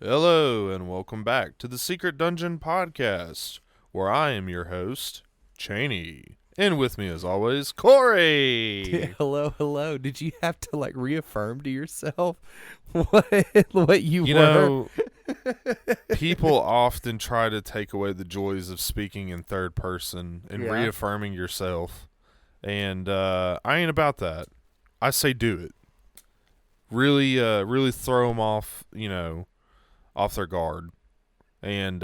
Hello, and welcome back to the Secret Dungeon Podcast, where I am your host, Cheney. And with me, as always, Corey. Hello. Did you have to reaffirm to yourself what you You were? know, people often try to take away the joys of speaking in third person and Yeah. reaffirming yourself. And I ain't about that. I say do it. Really throw them off, off their guard. And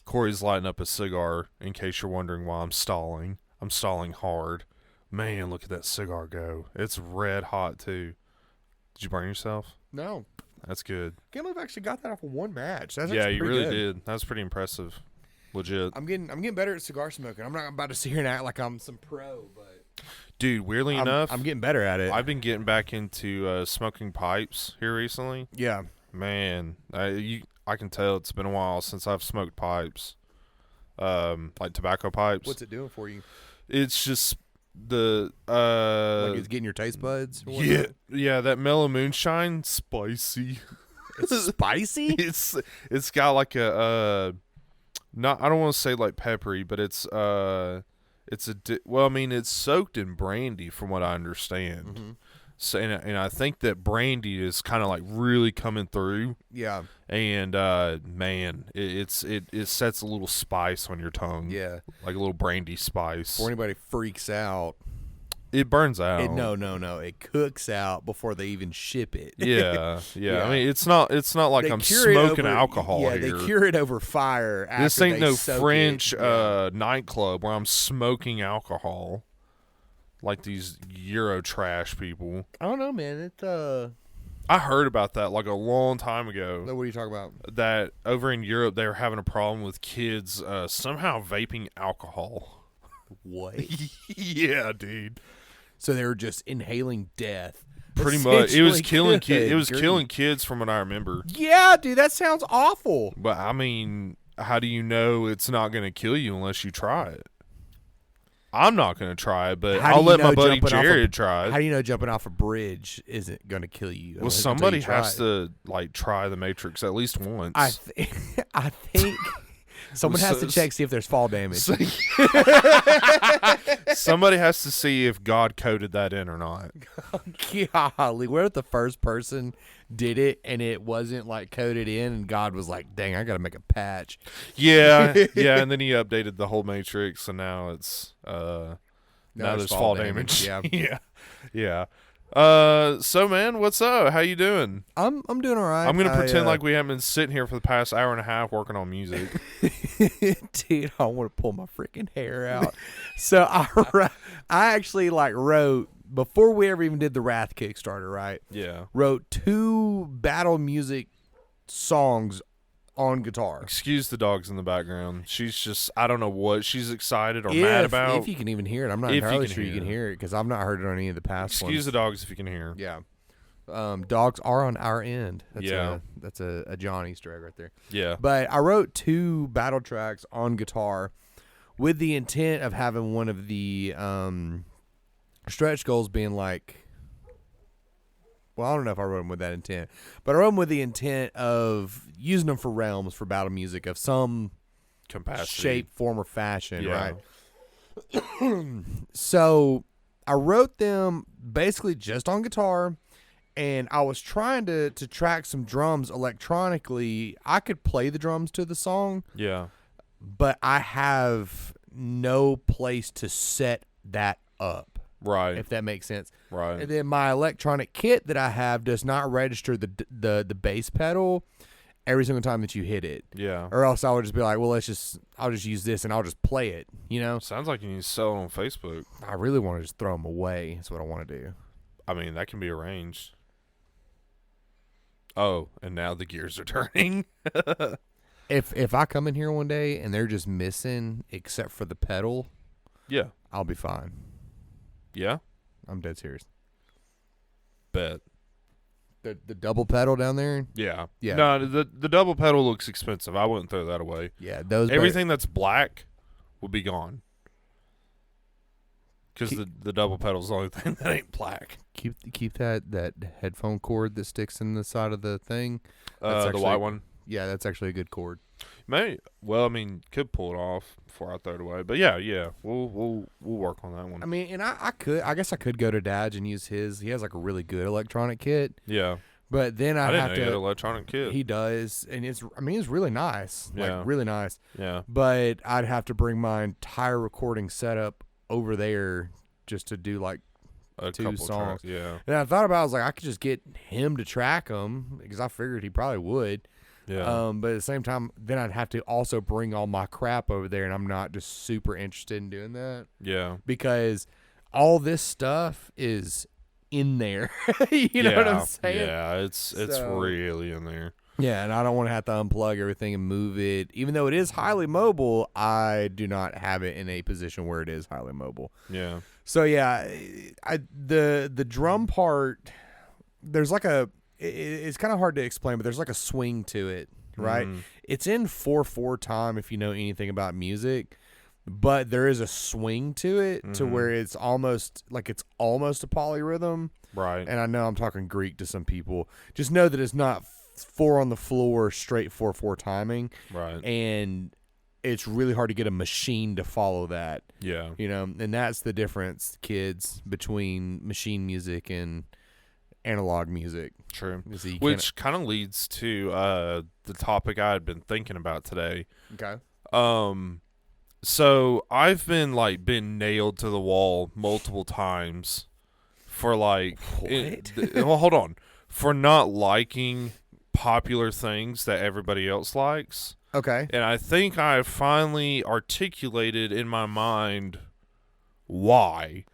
Corey's lighting up a cigar in case you're wondering why I'm stalling. I'm stalling hard. Man, look at that cigar go. It's red hot, too. Did you burn yourself? No, That's good. can't believe I actually got that off of one match. That's Yeah, actually you pretty really good. did. That was pretty impressive. Legit. I'm getting better at cigar smoking. I'm not about to sit here and act like I'm some pro, but Dude, weirdly enough, I'm getting better at it. I've been getting back into smoking pipes here recently. Yeah, Man, I can tell it's been a while since I've smoked pipes. Like tobacco pipes. what's it doing for you? It's just the Like it's getting your taste buds? Or yeah, whatnot? yeah, that mellow moonshine, spicy. It's spicy. It's got like a not, I don't want to say like peppery, but it's it's soaked in brandy from what I understand. Mm-hmm. So and I think that brandy is kind of like really coming through, Yeah, and man, it sets a little spice on your tongue. yeah. Like a little brandy spice. Before anybody freaks out, It burns out. no. It cooks out before they even ship it. Yeah. Yeah. I mean, it's not like They I'm cure it smoking over- alcohol Yeah, here. they cure it over fire. This after ain't they no soak French it. Yeah. nightclub where I'm smoking alcohol like these Euro trash people. I don't know, man. I heard about that like a long time ago. What are you talking about? That over in Europe they were having a problem with kids somehow vaping alcohol. What? Yeah, dude. So they were just inhaling death. Pretty much, it was Essentially. killing kids. It was Good killing grief. kids, from what I remember. Yeah, dude, that sounds awful. But I mean, how do you know it's not going to kill you unless you try it? I'm not going to try it, but How do I'll you let know my buddy jumping off a- Jared try How it. do you know jumping off a bridge isn't going to kill you? Well, until somebody you try has it? to like try the Matrix at least once. I think someone has to check see if there's fall damage. Somebody has to see if God coded that in or not. Golly, what if the first person did it and it wasn't like coded in, and God was like, "Dang, I got to make a patch." Yeah, yeah, and then he updated the whole Matrix, and now it's now there's fall damage. Yeah, yeah. So man, what's up? How you doing? I'm doing all right. I'm gonna pretend like we haven't been sitting here for the past hour and a half working on music. Dude, I want to pull my freaking hair out. So I actually wrote before we ever even did the Wrath Kickstarter. Right, Yeah. wrote 2 battle music songs on guitar. Excuse the dogs in the background. She's just, I don't know what she's excited or mad about. If you can even hear it, I'm not If you entirely can sure you hear can it. hear it because I've not heard it on any of the past Excuse ones. the dogs if you can hear. Yeah. Dogs are on our end. That's Yeah. that's a John Easter egg right there. Yeah. But I wrote 2 battle tracks on guitar with the intent of having one of the stretch goals being like, well, I don't know if I wrote them with that intent, but I wrote them with the intent of using them for realms for battle music of some Capacity. shape, form, or fashion, Yeah. right? So I wrote them basically just on guitar, and I was trying to track some drums electronically. I could play the drums to the song, Yeah. but I have no place to set that up, Right. if that makes sense. Right. And then my electronic kit that I have does not register the bass pedal every single time that you hit it. Yeah. Or else I would just be like, well, I'll just use this and I'll just play it, you know? Sounds like you need to sell it on Facebook. I really want to just throw them away. That's what I want to do. I mean, that can be arranged. Oh, and now the gears are turning. If I come in here one day and they're just missing except for the pedal, Yeah. I'll be fine. Yeah. I'm dead serious. Bet. The double pedal down there? Yeah. Yeah. No, the double pedal looks expensive. I wouldn't throw that away. Yeah, those Everything that's black would be gone. Because the double pedal's the only thing that ain't black. keep that headphone cord that sticks in the side of the thing. That's The actually, white one. Yeah, that's actually a good chord. Maybe. Well, I mean, could pull it off before I throw it away. But yeah, we'll work on that one. I mean, and I guess I could go to Dad's and use his. He has like a really good electronic kit. Yeah, But then I I'd didn't have know you had to. an electronic kit. He does, and it's really nice, Yeah. like really nice. Yeah, But I'd have to bring my entire recording setup over there just to do like a 2 couple songs. tracks. Yeah, And I thought about, I was like, I could just get him to track them because I figured he probably would. yeah, But at the same time, then I'd have to also bring all my crap over there, and I'm not just super interested in doing that yeah. because all this stuff is in there. You know what I'm saying? Yeah, it's So- really in there. Yeah, and I don't want to have to unplug everything and move it. Even though it is highly mobile, I do not have it in a position where it is highly mobile. Yeah, So yeah, the drum part, there's like it's kind of hard to explain, but there's like a swing to it, right? Mhm. It's in 4/4 time if you know anything about music, but there is a swing to it to Mhm. where it's almost a polyrhythm. Right. And I know I'm talking Greek to some people. Just know that it's not 4 on the floor, straight 4/4 timing, Right. and it's really hard to get a machine to follow that. Yeah. You know, and that's the difference, kids, between machine music and analog music. True. is that you Which kind of leads to the topic I had been thinking about today. can't- So I've been nailed to the wall multiple times for What? well, hold on. For not liking popular things that everybody else likes. Okay. And I think I finally articulated in my mind why.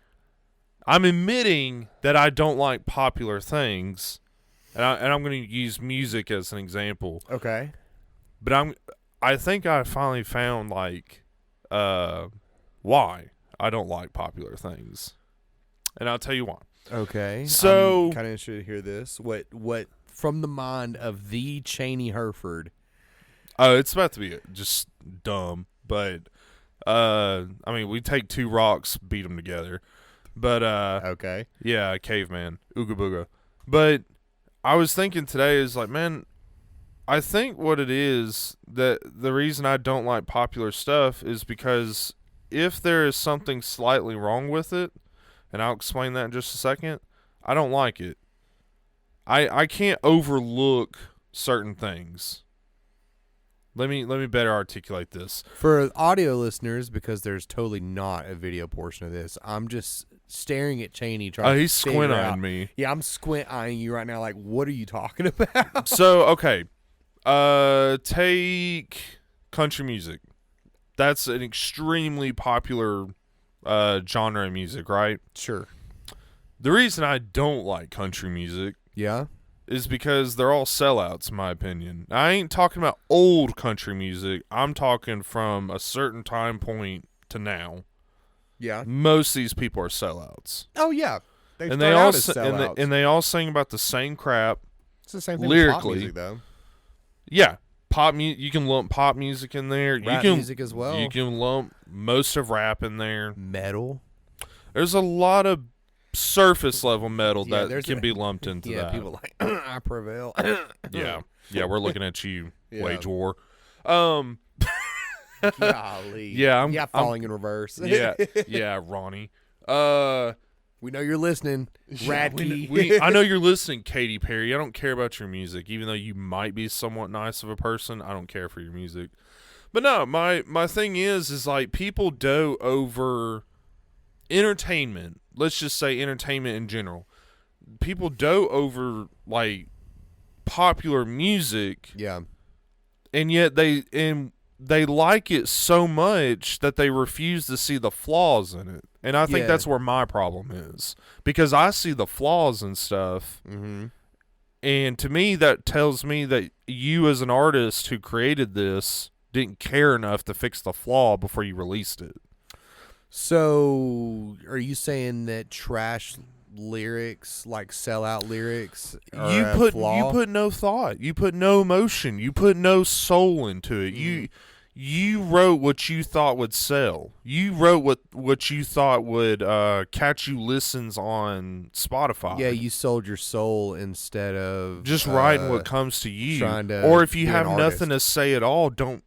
I'm admitting that I don't like popular things, and I'm going to use music as an example. Okay. But I think I finally found why I don't like popular things, and I'll tell you why. Okay. So- I'm kind of interested to hear this. What from the mind of the Cheney Hereford? Oh, it's about to be just dumb, but I mean, we take 2 rocks, beat them together. But Okay. yeah, caveman, ooga booga. But I was thinking today is like, man, I think what it is that the reason I don't like popular stuff is because if there is something slightly wrong with it, and I'll explain that in just a second, I don't like it. I can't overlook certain things. Let me better articulate this. For audio listeners, because there's totally not a video portion of this, I'm just staring at Cheney trying to He's figure out- squint-eyeing me. Yeah, I'm squint-eyeing you right now like, what are you talking about? So, okay. Take country music. That's an extremely popular genre of music, right? Sure. The reason I don't like country music Yeah? is because they're all sellouts, in my opinion. I ain't talking about old country music. I'm talking from a certain time point to now. Yeah. Most of these people are sellouts. Oh, yeah. They And start they out all as sellouts. and they all sing about the same crap. It's the same thing with pop lyrically, music, though. Yeah, you can lump pop music in there. Rap you can music as well. You can lump most of rap in there. Metal. There's a lot of surface level metal Yeah, that there's can be lumped into Yeah, that. people like, I prevail. yeah, we're looking at you, Yeah. Wage War. Golly. Yeah, yeah, I'm- falling in reverse. yeah, Ronnie. We know you're listening, Radkey. I know you're listening, Katy Perry. I don't care about your music, even though you might be somewhat nice of a person. I don't care for your music. But no, my thing is like people dote over entertainment. Let's just say entertainment in general. People dote over like popular music, Yeah. and yet they like it so much that they refuse to see the flaws in it. And I think Yeah. that's where my problem is, because I see the flaws and stuff. Mm-hmm. And to me, that tells me that you as an artist who created this didn't care enough to fix the flaw before you released it. So, are you saying that trash lyrics, like sellout lyrics, are You a flaw? put no thought, you put no emotion, you put no soul into it. you wrote what you thought would sell. You wrote what you thought would catch you listens on Spotify. Yeah, you sold your soul instead of Just writing what comes to you. trying to Or if you be have an nothing to artist. say at all, don't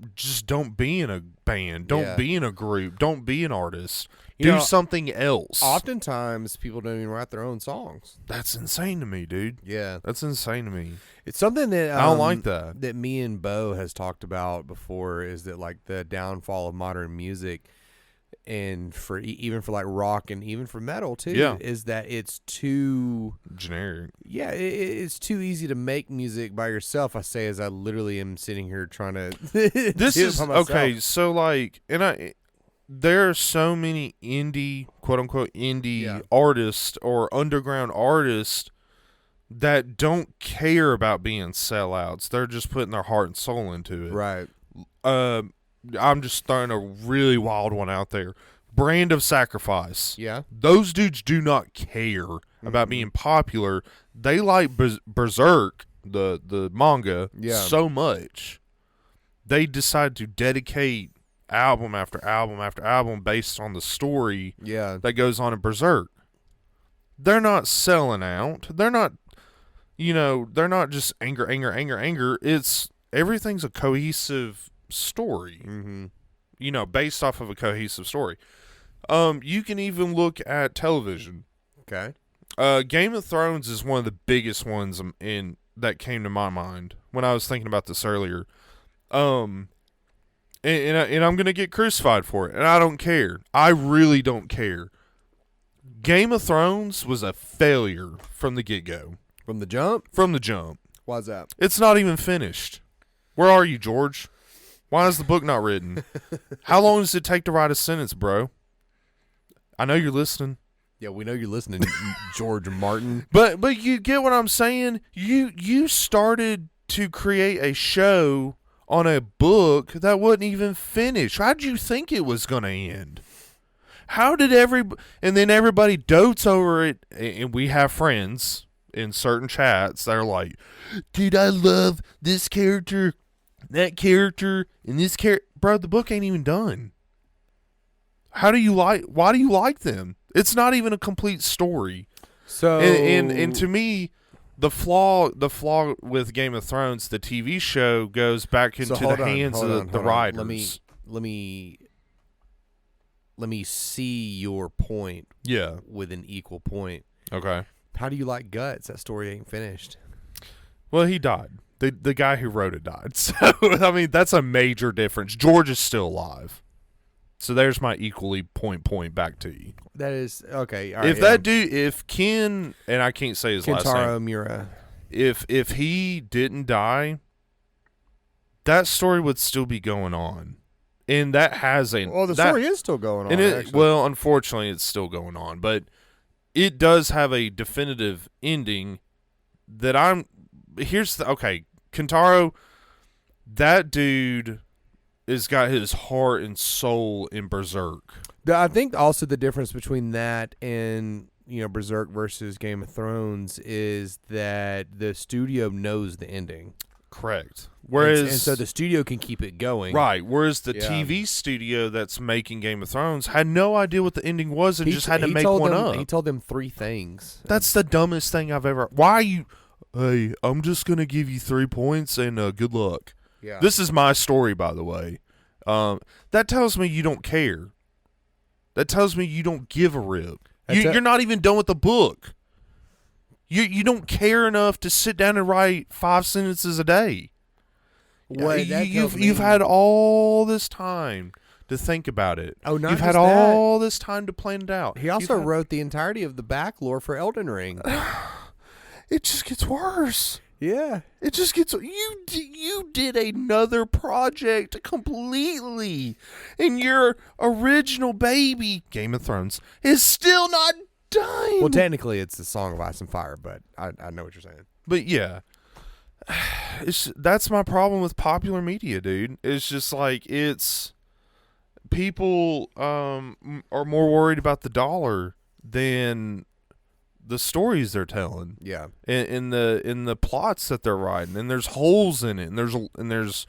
be in a band. Don't Yeah. be in a group. Don't be an artist. You Do know, something else. Oftentimes, people don't even write their own songs. That's insane to me, dude. Yeah, That's insane to me. it's something that I don't like that. That me and Bo has talked about before. Is that like the downfall of modern music, and for even for like rock and even for metal too. Yeah. Is that it's too Generic. yeah, it's too easy to make music by yourself. I say as I literally am sitting here trying to. This do it is by myself. okay. So like, there are so many indie, quote unquote, indie Yeah. artists or underground artists that don't care about being sellouts. They're just putting their heart and soul into it. Right. I'm just throwing a really wild one out there. Brand of Sacrifice. Yeah. Those dudes do not care about being popular. They like Berserk, the manga, Yeah. so much. They decide to dedicate album after album after album based on the story Yeah. that goes on in Berserk. They're not selling out. They're not, they're not just anger. It's everything's a cohesive story, Mm-hmm. Based off of a cohesive story. You can even look at television. Okay. Game of Thrones is one of the biggest ones that came to my mind when I was thinking about this earlier. And I'm gonna get crucified for it, and I don't care. I really don't care. Game of Thrones was a failure from the get-go. From the jump. From the jump. Why's that? It's not even finished. Where are you, George? Why is the book not written? How long does it take to write a sentence, bro? I know you're listening. Yeah, we know you're listening, George Martin. But you get what I'm saying? You started to create a show on a book that wasn't even finished. How'd you think it was going to end? How did and then everybody dotes over it, and we have friends in certain chats that are like, dude, I love this character, that character, and this character. Bro, the book ain't even done. Why do you like them? It's not even a complete story. So And to me, the flaw with Game of Thrones, the TV show, goes back into the hands of the writers. Let me see your point Yeah. with an equal point. Okay. How do you like Guts? That story ain't finished. Well, he died. The guy who wrote it died. So I mean, that's a major difference. George is still alive. So there's my equally point back to you. That is okay. All right, If Ken, and I can't say his last name, Kentaro Miura. if he didn't die, that story would still be going on, and that has a Well, the that, story is still going on. and actually. well, unfortunately, it's still going on, but it does have a definitive ending. Okay, Kentaro, that dude has got his heart and soul in Berserk. I think also the difference between that and Berserk versus Game of Thrones is that the studio knows the ending. Correct. Whereas, and so the studio can keep it going. right. Whereas the Yeah. TV studio that's making Game of Thrones had no idea what the ending was and just had to make told one them, up. He told them 3 things. That's the dumbest thing I've ever. Why are you? Hey, I'm just gonna give you 3 points and good luck. Yeah. This is my story, by the way. That tells me you don't care. That tells me you don't give a rip. You're not even done with the book. You don't care enough to sit down and write 5 sentences a day. You've had all this time to think about it. Oh, not you've had just that. all this time to plan it out. He also wrote the entirety of the back lore for Elden Ring. It just gets worse. Yeah. It just gets you did another project completely, and your original baby Game of Thrones is still not done. Well, technically, it's the Song of Ice and Fire, but I know what you're saying. But yeah, that's my problem with popular media, dude. It's just like people are more worried about the dollar than the stories they're telling. Yeah. In the plots that they're writing, and there's holes in it, and there's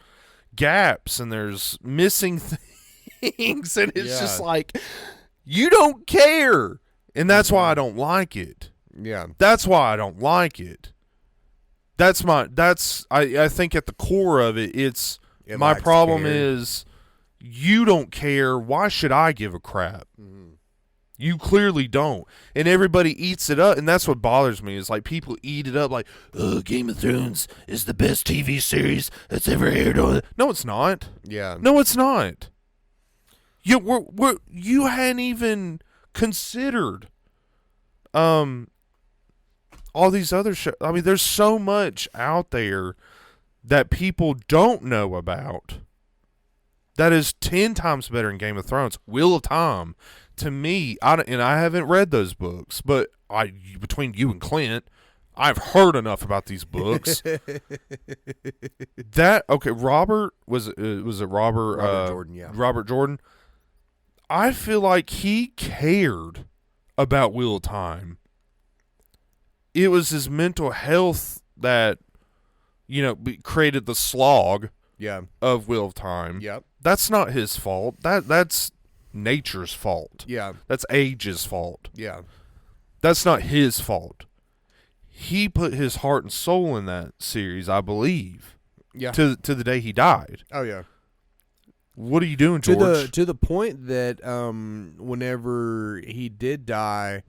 gaps and there's missing things, and it's just Yeah. like you don't care, and that's why I don't like it. Yeah. That's why I don't like it. I think at the core of it, it's It my lacks problem care. is you don't care. Why should I give a crap? You clearly don't. And everybody eats it up, and that's what bothers me is like people eat it up like, Game of Thrones is the best TV series that's ever aired on. No, it's not. Yeah. No, it's not. You hadn't even considered all these other shows. I mean, there's so much out there that people don't know about that is 10 times better than Game of Thrones. Wheel of Time, to me, I haven't read those books, but between you and Clint, I've heard enough about these books. Robert was it Robert? Robert Jordan, yeah. Robert Jordan. I feel like he cared about Wheel of Time. It was his mental health that, created the slog Yeah. of Wheel of Time. Yep. That's not his fault. That's nature's fault. Yeah. That's age's fault. Yeah. That's not his fault. He put his heart and soul in that series, I believe. Yeah. To the day he died. Oh yeah. What are you doing, George? To the point that whenever he did die,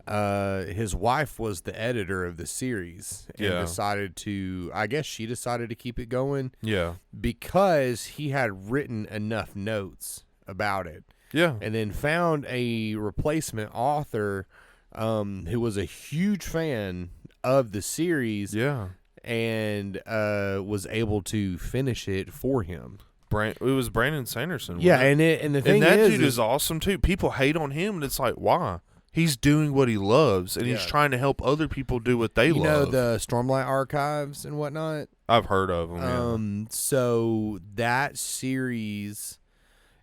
his wife was the editor of the series and decided to. I guess she decided to keep it going. Yeah. Because he had written enough notes about it. Yeah. And then found a replacement author who was a huge fan of the series. Yeah. And was able to finish it for him. It was Brandon Sanderson. Yeah, wasn't it? and the thing that is, dude is awesome too. People hate on him, and it's like, why? He's doing what he loves, and he's trying to help other people do what they love. You know, the Stormlight Archives and whatnot. I've heard of them. So that series,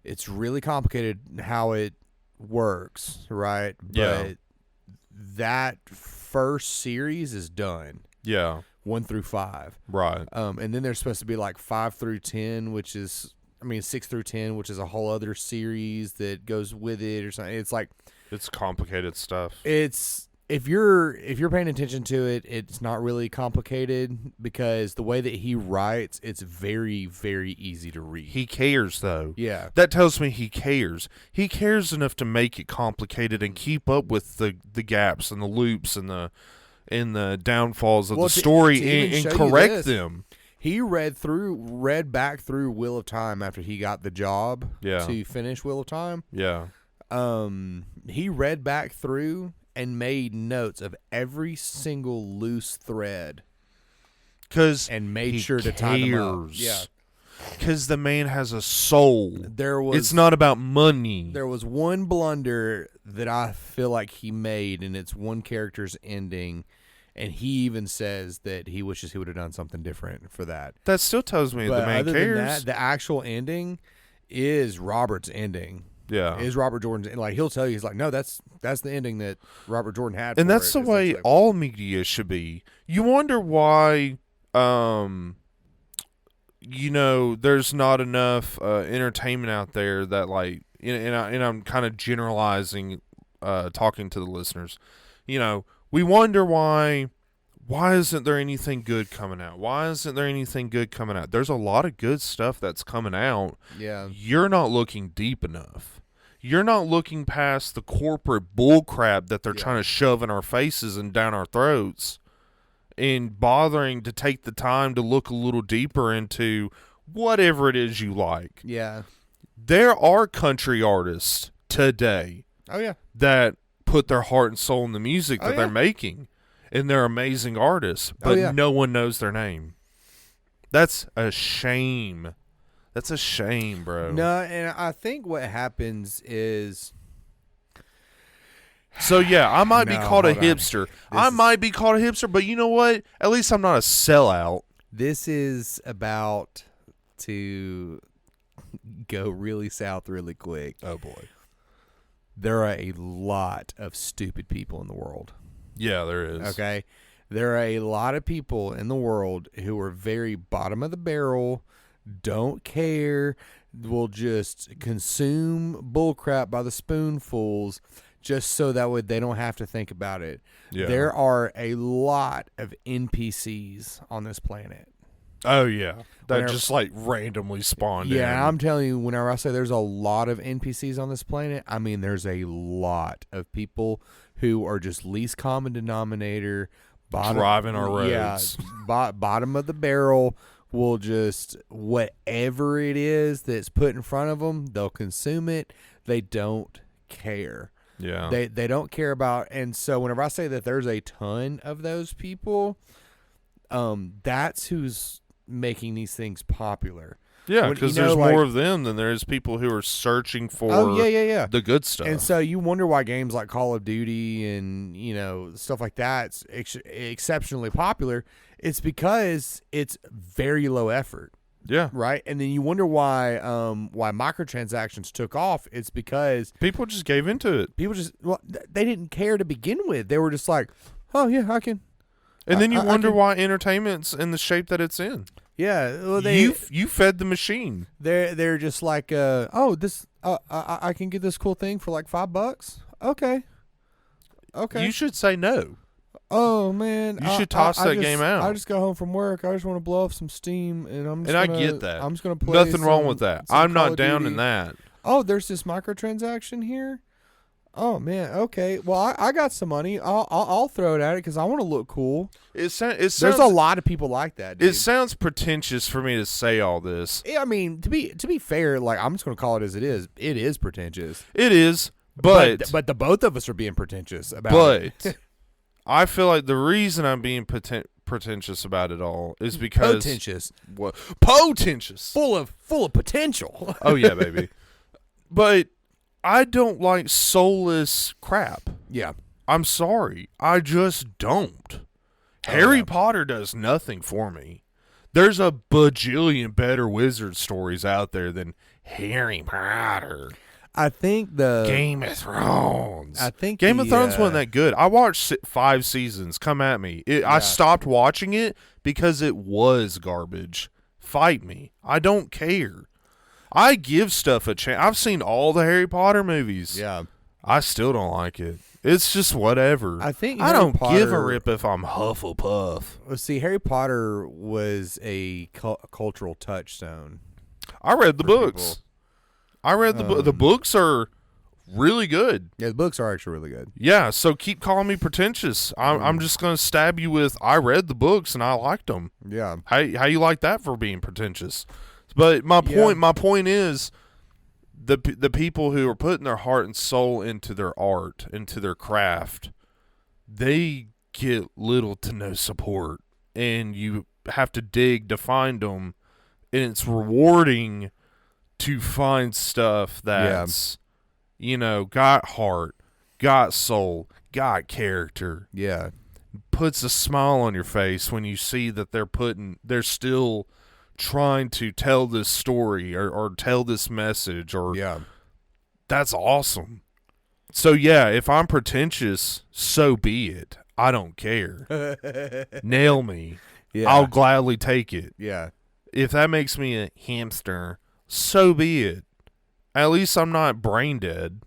it's really complicated how it works, right? Yeah. But that first series is done. Yeah. 1 through 5. Right. And then there's supposed to be like 5 through 10, 6 through 10, which is a whole other series that goes with it or something. It's like it's complicated stuff. It's if you're paying attention to it, it's not really complicated because the way that he writes, it's very, very easy to read. He cares though. Yeah. That tells me he cares. He cares enough to make it complicated and keep up with the gaps and the loops and the downfalls of the story and correct them. He read back through Wheel of Time after he got the job to finish Wheel of Time. Yeah. He read back through and made notes of every single loose thread. And made sure to tie them up. Yeah. Because the man has a soul. It's not about money. There was one blunder that I feel like he made, and it's one character's ending, and he even says that he wishes he would have done something different for that. That still tells me the man other cares. than that, the actual ending is Robert's ending. Yeah. Is Robert Jordan's, and like he'll tell you, he's like, no, that's the ending that Robert Jordan had. And that's the way all media should be. You wonder why there's not enough entertainment out there that like, and I'm kind of generalizing, talking to the listeners. We wonder why isn't there anything good coming out? Why isn't there anything good coming out? There's a lot of good stuff that's coming out. Yeah. You're not looking deep enough. You're not looking past the corporate bullcrap that they're trying to shove in our faces and down our throats, and bothering to take the time to look a little deeper into whatever it is you like. Yeah. There are country artists today that put their heart and soul in the music that they're making, and they're amazing artists, but no one knows their name. That's a shame. That's a shame, bro. No, and I think what happens is... So, yeah, I might be called a hipster. I might be called a hipster, but you know what? At least I'm not a sellout. This is about to go really south really quick. Oh, boy. There are a lot of stupid people in the world. Yeah, there is. Okay? There are a lot of people in the world who are very bottom of the barrel. don't care, will just consume bullcrap by the spoonfuls just so that way they don't have to think about it. Yeah. There are a lot of NPCs on this planet. Oh, yeah. That Whenever- just, like, randomly spawned in. Yeah, I'm telling you, whenever I say there's a lot of NPCs on this planet, I mean there's a lot of people who are just least common denominator, driving our roads. Yeah, bottom of the barrel, will just, whatever it is that's put in front of them, they'll consume it. They don't care. Yeah. They don't care about, and so whenever I say that there's a ton of those people, that's who's making these things popular. Yeah, When- because you know, there's like- more of them than there is people who are searching for yeah. the good stuff. And so you wonder why games like Call of Duty and stuff like that's exceptionally popular. It's because it's very low effort, yeah. right? And then you wonder why microtransactions took off. It's because People just gave into it. people just they didn't care to begin with. They were just like, oh yeah, I can. And then you I wonder can- why entertainment's in the shape that it's in. Yeah, well, You fed the machine. they're just like, this I can get this cool thing for like $5. Okay. You should say no. Oh man, You should toss that game out. I just got home from work. I just want to blow off some steam, and I'm just And I gonna, get that. I'm just gonna play. Nothing wrong with that. some I'm Call not of down Duty. in that. Oh, there's this microtransaction here. Oh man, okay. Well, I got some money. I'll throw it at it because I want to look cool. It There's sounds a lot of people like that. Dude. It sounds pretentious for me to say all this. Yeah, I mean, to be fair, like I'm just gonna call it as it is. It is pretentious, It is, but the both of us are being pretentious about it. but I feel like the reason I'm being pretentious about it all is because Potentious, what potentious. full of potential. Oh yeah, baby. But I don't like soulless crap. Yeah. I'm sorry. I just don't. Harry Potter does nothing for me. There's a bajillion better wizard stories out there than Harry Potter. I think the Game of Thrones. I think Game the, of Thrones wasn't that good. I watched 5 seasons. Come at me. I stopped watching it because it was garbage. Fight me. I don't care. I give stuff a chance. I've seen all the Harry Potter movies. Yeah. I still don't like it. It's just whatever. I think I Harry don't give a Potter- rip if I'm Hufflepuff. Well, see, Harry Potter was a cultural touchstone. I read the For books. people. I read the books are really good. Yeah, the books are actually really good. Yeah, so keep calling me pretentious. I'm just gonna stab you with I read the books and I liked them. Yeah. How you like that for being pretentious? But my point is the people who are putting their heart and soul into their art, into their craft, they get little to no support, and you have to dig to find them, and it's rewarding to find stuff that's got heart, got soul, got character, Yeah. puts a smile on your face when you see that they're still trying to tell this story or tell this message, or Yeah. that's awesome. So yeah, if I'm pretentious, so be it. I don't care. Nail me. Yeah. I'll gladly take it. Yeah. If that makes me a hamster, so be it. At least I'm not brain dead.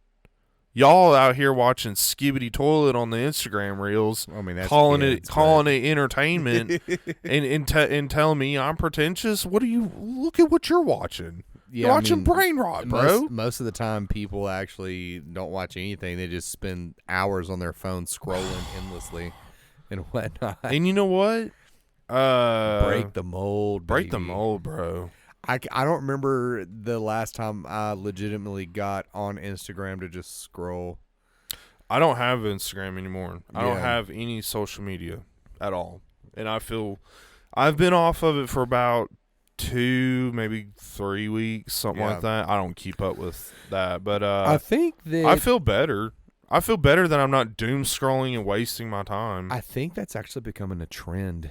Y'all out here watching Skibbity Toilet on the Instagram reels, I mean, that's calling kids, it entertainment, and telling me I'm pretentious. Look at what you're watching. You're watching brain rot, bro. Most of the time, people actually don't watch anything. They just spend hours on their phone scrolling endlessly and whatnot. And you know what? Break the mold. Break the baby. mold, bro. I don't remember the last time I legitimately got on Instagram to just scroll. I don't have Instagram anymore. I don't Yeah. have any social media at all. And I feel I've been off of it for about 2, maybe 3 weeks, something Yeah. like that. I don't keep up with that. But I think that I feel better. I feel better that I'm not doom scrolling and wasting my time. I think that's actually becoming a trend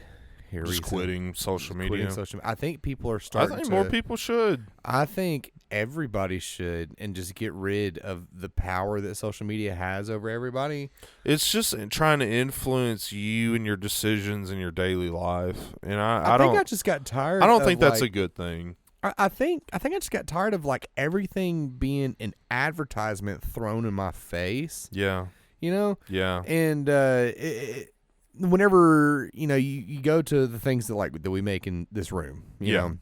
here. Just recently. quitting social Quitting media. social. I think people are I starting. think to, more people should. I think everybody should, and just get rid of the power that social media has over everybody. It's just trying to influence you and your decisions in your daily life, and I I think don't. I just got tired. I don't of, think that's like, a good thing. I think I just got tired of like everything being an advertisement thrown in my face. Yeah. You know. Yeah. And whenever you go to the things that we make in this room, you know,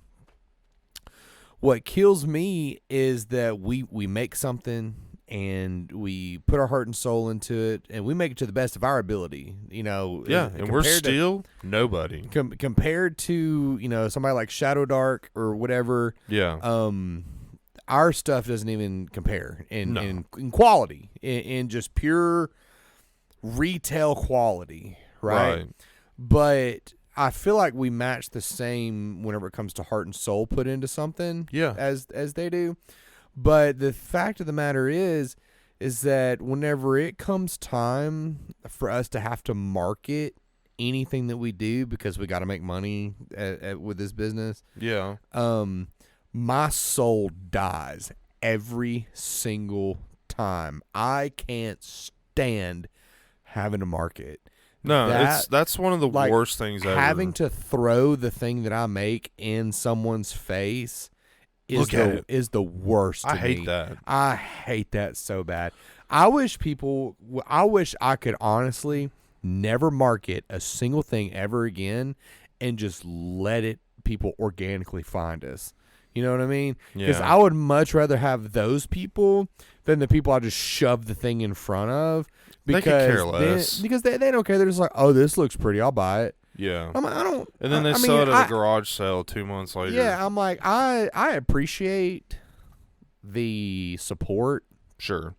what kills me is that we make something and we put our heart and soul into it, and we make it to the best of our ability. You know, and we're still nobody compared to somebody like Shadow Dark or whatever. Yeah. Our stuff doesn't even compare in quality, in just pure retail quality, right? But I feel like we match the same whenever it comes to heart and soul put into something, as they do. But the fact of the matter is that whenever it comes time for us to have to market anything that we do, because we got to make money with this business, my soul dies every single time. I can't stand having to market. No, that's one of the worst things ever. Having to throw the thing that I make in someone's face is the worst. I hate that. I hate that so bad. I wish I could honestly never market a single thing ever again and just let people organically find us. You know what I mean? Because I would much rather have those people than the people I just shove the thing in front of. Because they could care less. Because they don't care. They're just like, oh, this looks pretty. I'll buy it. Yeah. I'm like, I don't. And then they sell it at a garage sale 2 months later. Yeah, I'm like, I appreciate the support. Sure.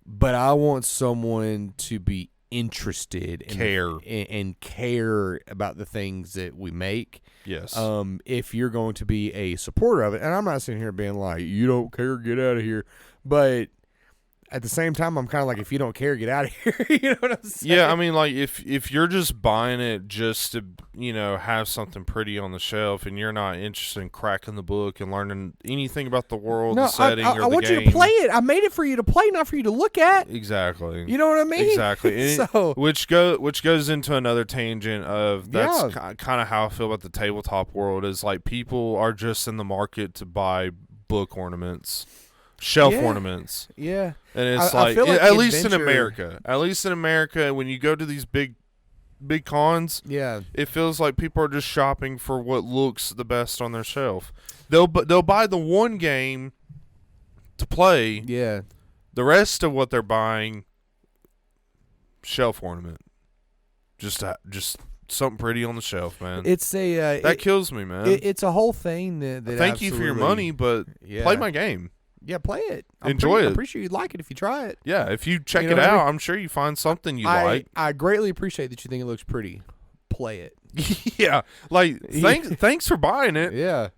But I want someone to be interested and care about the things that we make. Yes. If you're going to be a supporter of it, and I'm not sitting here being like, you don't care, get out of here. But at the same time, I'm kind of like, if you don't care, get out of here. You know what I'm saying? Yeah, I mean, like, if you're just buying it just to, have something pretty on the shelf, and you're not interested in cracking the book and learning anything about the world, the setting, or the game. I want you to play it. I made it for you to play, not for you to look at. Exactly. You know what I mean? Exactly. Which goes into another tangent of that's kind of how I feel about the tabletop world, is like people are just in the market to buy book ornaments. Shelf ornaments. Yeah. And it's at least in America, when you go to these big cons, it feels like people are just shopping for what looks the best on their shelf. They'll buy the one game to play. Yeah. The rest of what they're buying, shelf ornament. Just something pretty on the shelf, man. It's that kills me, man. It's a whole thing that thank you for your money, but play my game. Yeah, play it. Enjoy it. I'm pretty sure you'd like it if you try it. Yeah, if you check it out, I'm sure you find something you like. I greatly appreciate that you think it looks pretty. Play it. Yeah, like thanks for buying it. Yeah.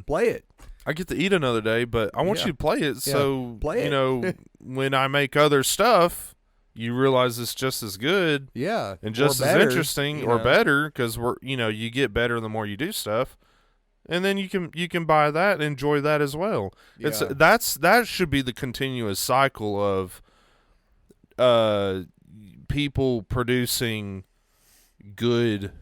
Play it. I get to eat another day, but I want you to play it. So play it. When I make other stuff, you realize it's just as good. Yeah, and just as interesting or better, because you get better the more you do stuff. And then you can buy that and enjoy that as well. Yeah. That should be the continuous cycle of people producing good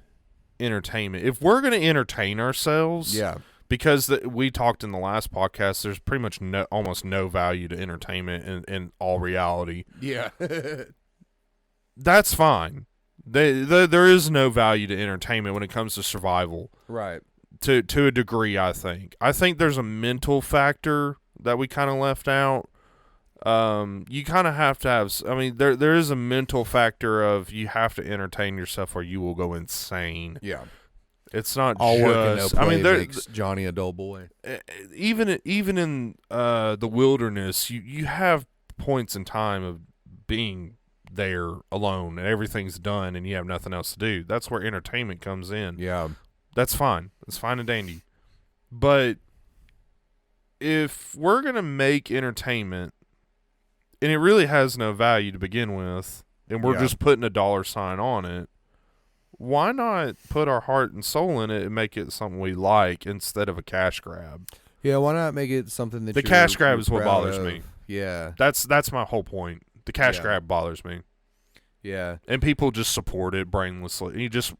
entertainment. If we're going to entertain ourselves, because we talked in the last podcast, there's pretty much almost no value to entertainment in all reality. Yeah, that's fine. There is no value to entertainment when it comes to survival. Right. To a degree, I think. I think there's a mental factor that we kind of left out. You kind of have to have. I mean, there is a mental factor of you have to entertain yourself or you will go insane. Yeah, it's not all just. Work and no play I mean, makes Johnny a dull boy. Even in the wilderness, you have points in time of being there alone and everything's done and you have nothing else to do. That's where entertainment comes in. Yeah. That's fine. It's fine and dandy. But if we're going to make entertainment and it really has no value to begin with, and we're just putting a dollar sign on it, why not put our heart and soul in it and make it something we like instead of a cash grab? Yeah, why not make it something that the cash grab is what bothers me. Yeah. That's my whole point. The cash grab bothers me. Yeah. And people just support it brainlessly. You just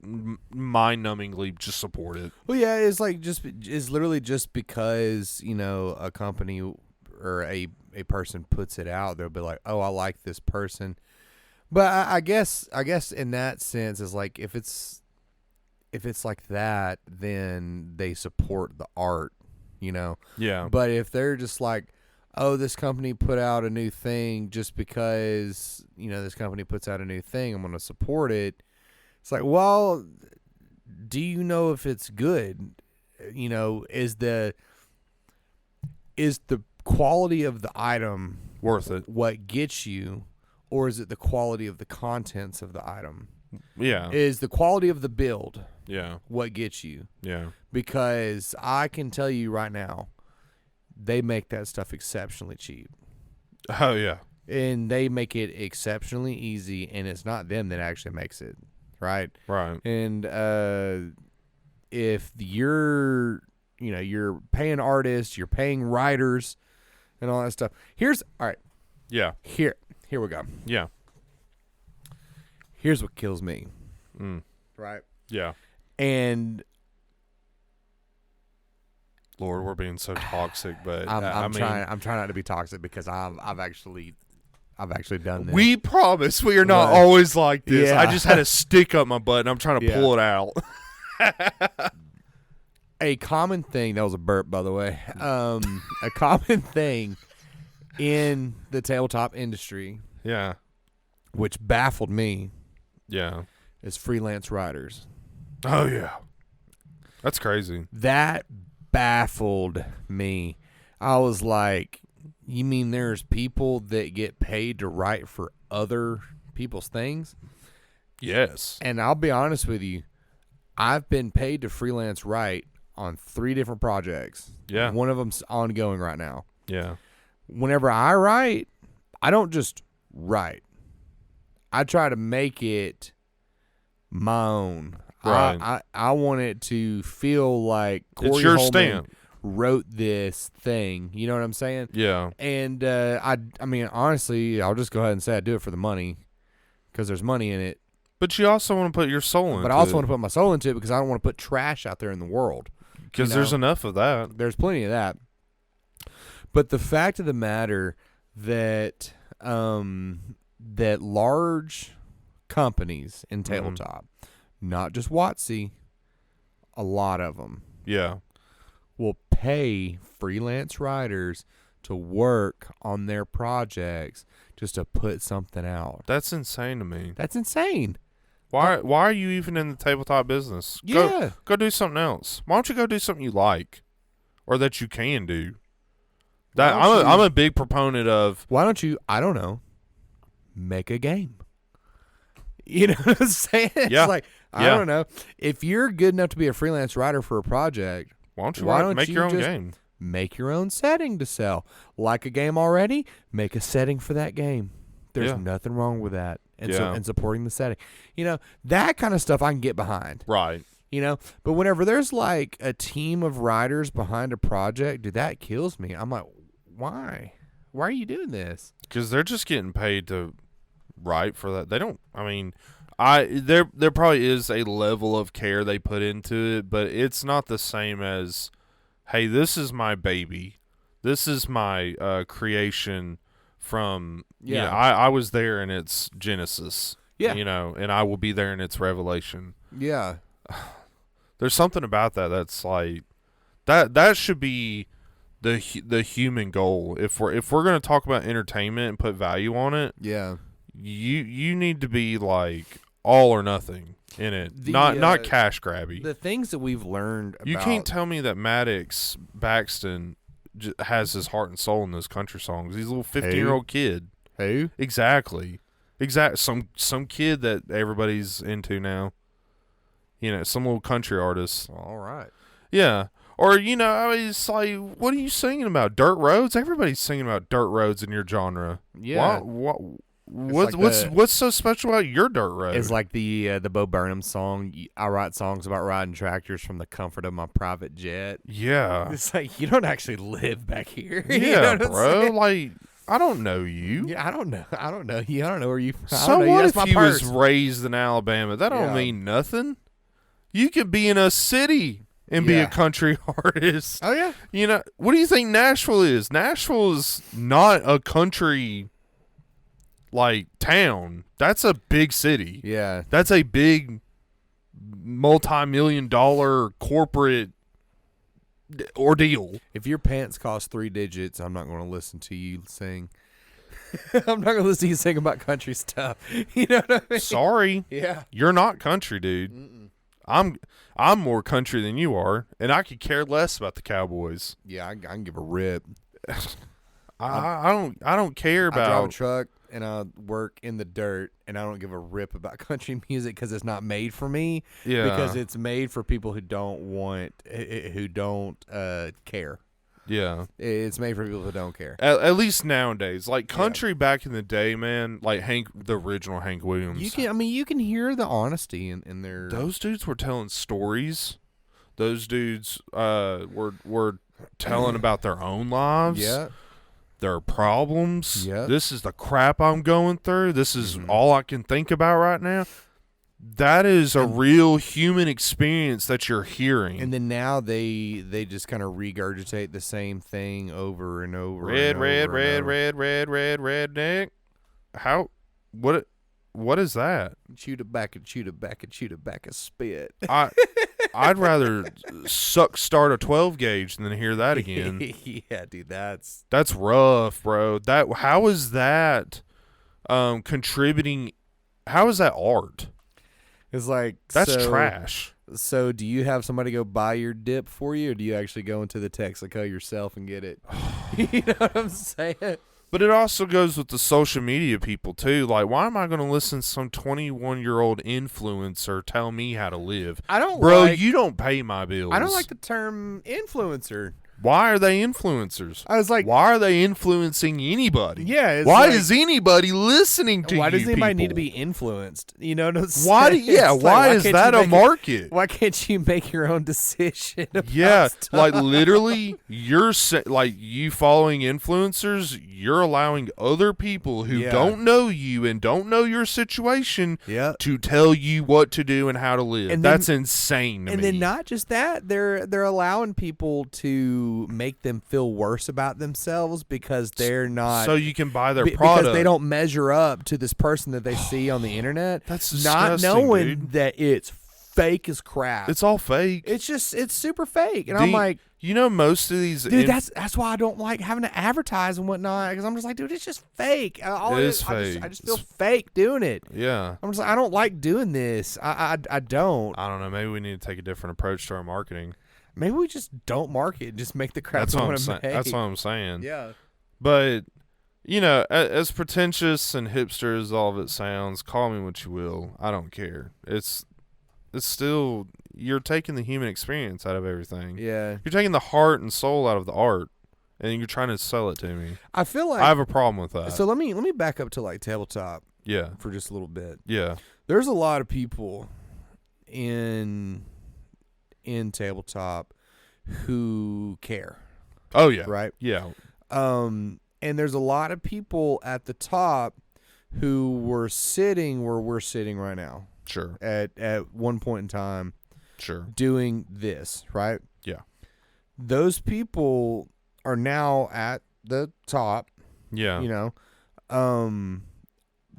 mind-numbingly just support it. Well, yeah, it's like it's literally just because, a company or a person puts it out, they'll be like, "Oh, I like this person." But I guess in that sense is like if it's like that, then they support the art, Yeah. But if they're just like, "Oh, this company put out a new thing just because, this company puts out a new thing, I'm going to support it." It's like, well, do you know if it's good? Is the quality of the item Worth it. what gets you, or is it the quality of the contents of the item? Yeah. Is the quality of the build Yeah. what gets you? Yeah. Because I can tell you right now, they make that stuff exceptionally cheap. Oh, yeah. And they make it exceptionally easy, and it's not them that actually makes it, right? Right. And if you're paying artists, you're paying writers, and all that stuff. All right. Yeah. Here we go. Yeah. Here's what kills me. Right. Yeah. And Lord, we're being so toxic, but I'm trying not to be toxic because I've actually done this. We promise we are not always like this. Yeah. I just had a stick up my butt and I'm trying to pull it out. A common thing, that was a burp, by the way. A common thing in the tabletop industry, Yeah. which baffled me, Yeah. is freelance writers. Oh, yeah. That's crazy. That baffled me. I was like, you mean there's people that get paid to write for other people's things? Yes. And I'll be honest with you, I've been paid to freelance write on 3 different projects. Yeah. One of them's ongoing right now. Yeah. Whenever I write, I don't just write. I try to make it my own. Right. I want it to feel like Corey It's your Holman stamp. wrote this thing. You know what I'm saying? Yeah. And I mean, honestly, I'll just go ahead and say I do it for the money because there's money in it. But you also want to put your soul into it. But I also want to put my soul into it because I don't want to put trash out there in the world. Because there's enough of that. There's plenty of that. But the fact of the matter that that large companies in tabletop, not just WotC, a lot of them, Yeah. will pay freelance writers to work on their projects just to put something out. That's insane to me. That's insane. Why are you even in the tabletop business? Yeah. Go do something else. Why don't you go do something you like or that you can do? That I'm a big proponent of. Why don't you, I don't know, make a game? You know what I'm saying? Yeah. It's like, I don't know. If you're good enough to be a freelance writer for a project, Why don't you make your own just game? Make your own setting to sell. Like a game already, make a setting for that game. There's nothing wrong with that. And supporting the setting. That kind of stuff I can get behind. Right. But whenever there's like a team of writers behind a project, dude, that kills me. I'm like, why? Why are you doing this? Because they're just getting paid to write for that. They don't. I mean, there probably is a level of care they put into it, but it's not the same as, hey, this is my baby. This is my creation from. Yeah. I was there in its genesis. Yeah. And I will be there in its revelation. Yeah. There's something about that that's like that should be the human goal. If we're going to talk about entertainment and put value on it, Yeah. you need to be like all or nothing in it, not cash grabby. The things that we've learned about... You can't tell me that Maddox Baxton has his heart and soul in those country songs. He's a little 15-year-old kid. Who? Exactly. Some kid that everybody's into now. Some little country artist. All right. Yeah. Or, it's like, what are you singing about? Dirt roads? Everybody's singing about dirt roads in your genre. Yeah. What's so special about your dirt road? It's like the Bo Burnham song, I write songs about riding tractors from the comfort of my private jet. Yeah. It's like, you don't actually live back here. Yeah, bro. Like, I don't know you. Yeah, I don't know. I don't know you. I don't know where you. I So don't know you. what That's if my you purse. was raised in Alabama? That don't Yeah. mean nothing. You could be in a city and be Yeah. a country artist. Oh yeah. You know, what do you think Nashville is? Nashville is not a country like town. That's a big city. Yeah. That's a big multi-million-dollar corporate ordeal. If your pants cost 3 digits, I'm not going to listen to you sing. I'm not going to listen to you sing about country stuff. You know what I mean? Sorry, Yeah. you're not country, dude. I'm more country than you are, and I could care less about the Cowboys. Yeah, I can give a rip. I don't care I drive a about. truck and I work in the dirt, and I don't give a rip about country music because it's not made for me. Yeah, Because it's made for people who don't care. yeah. It's made for people who don't care. At least nowadays, like country back in the day, man, like the original Hank Williams. You can hear the honesty in their. Those dudes were telling stories. Those dudes were telling about their own lives. Yeah. Their problems. Yeah. This is the crap I'm going through. This is all I can think about right now. That is a real human experience that you're hearing. And then now they just kind of regurgitate the same thing over and over. Red, and red, over red, and over. red, redneck. How? What is that? Chew it back and chew it back and chew it back and spit. I'd rather start a 12 gauge than hear that again. Yeah, dude, that's rough, bro. How is that contributing? How is that art? it's like That's so, trash. So, do you have somebody go buy your dip for you, or do you actually go into the Texaco yourself and get it? You know what I'm saying? But it also goes with the social media people too. Like, why am I going to listen to some 21-year-old influencer tell me how to live? I don't, Bro, like, you don't pay my bills. I don't like the term influencer. Why are they influencers? I was like, Why are they influencing anybody? yeah. It's Why like, is anybody listening to you? why does anybody need to people? be influenced? You know what I'm saying? Why? It's like, why is can't that you a make market? Why can't you make your own decision? About Yeah, stuff? like literally, like you following influencers, you're allowing other people who Yeah. don't know you and don't know your situation Yeah. to tell you what to do and how to live. And then- That's insane to And me. then not just that, they're allowing people to make them feel worse about themselves because they're not so you can buy their because product. they don't measure up to this person that they see on the internet. That's not disgusting, knowing dude. that it's fake as crap. It's all fake. It's super fake, and I'm like, you know, most of these, dude, that's why I don't like having to advertise and whatnot because I'm just like, dude, it's just fake. All It it is I fake. just feel fake doing it. yeah. I'm just like, I don't like doing this. I don't. I don't know. Maybe we need to take a different approach to our marketing. Maybe we just don't market. Just make the crap That's we what I'm want to saying. make. That's what I'm saying. Yeah. But, you know, as pretentious and hipster as all of it sounds, call me what you will. I don't care. It's still, you're taking the human experience out of everything. Yeah. You're taking the heart and soul out of the art, and you're trying to sell it to me. I feel like I have a problem with that. so let me back up to like tabletop yeah. for just a little bit. Yeah. There's a lot of people in tabletop who care, Oh, yeah. right? Yeah. And there's a lot of people at the top who were sitting where we're sitting right now Sure. at one point in time Sure. doing this, right? Yeah. Those people are now at the top, Yeah. you know.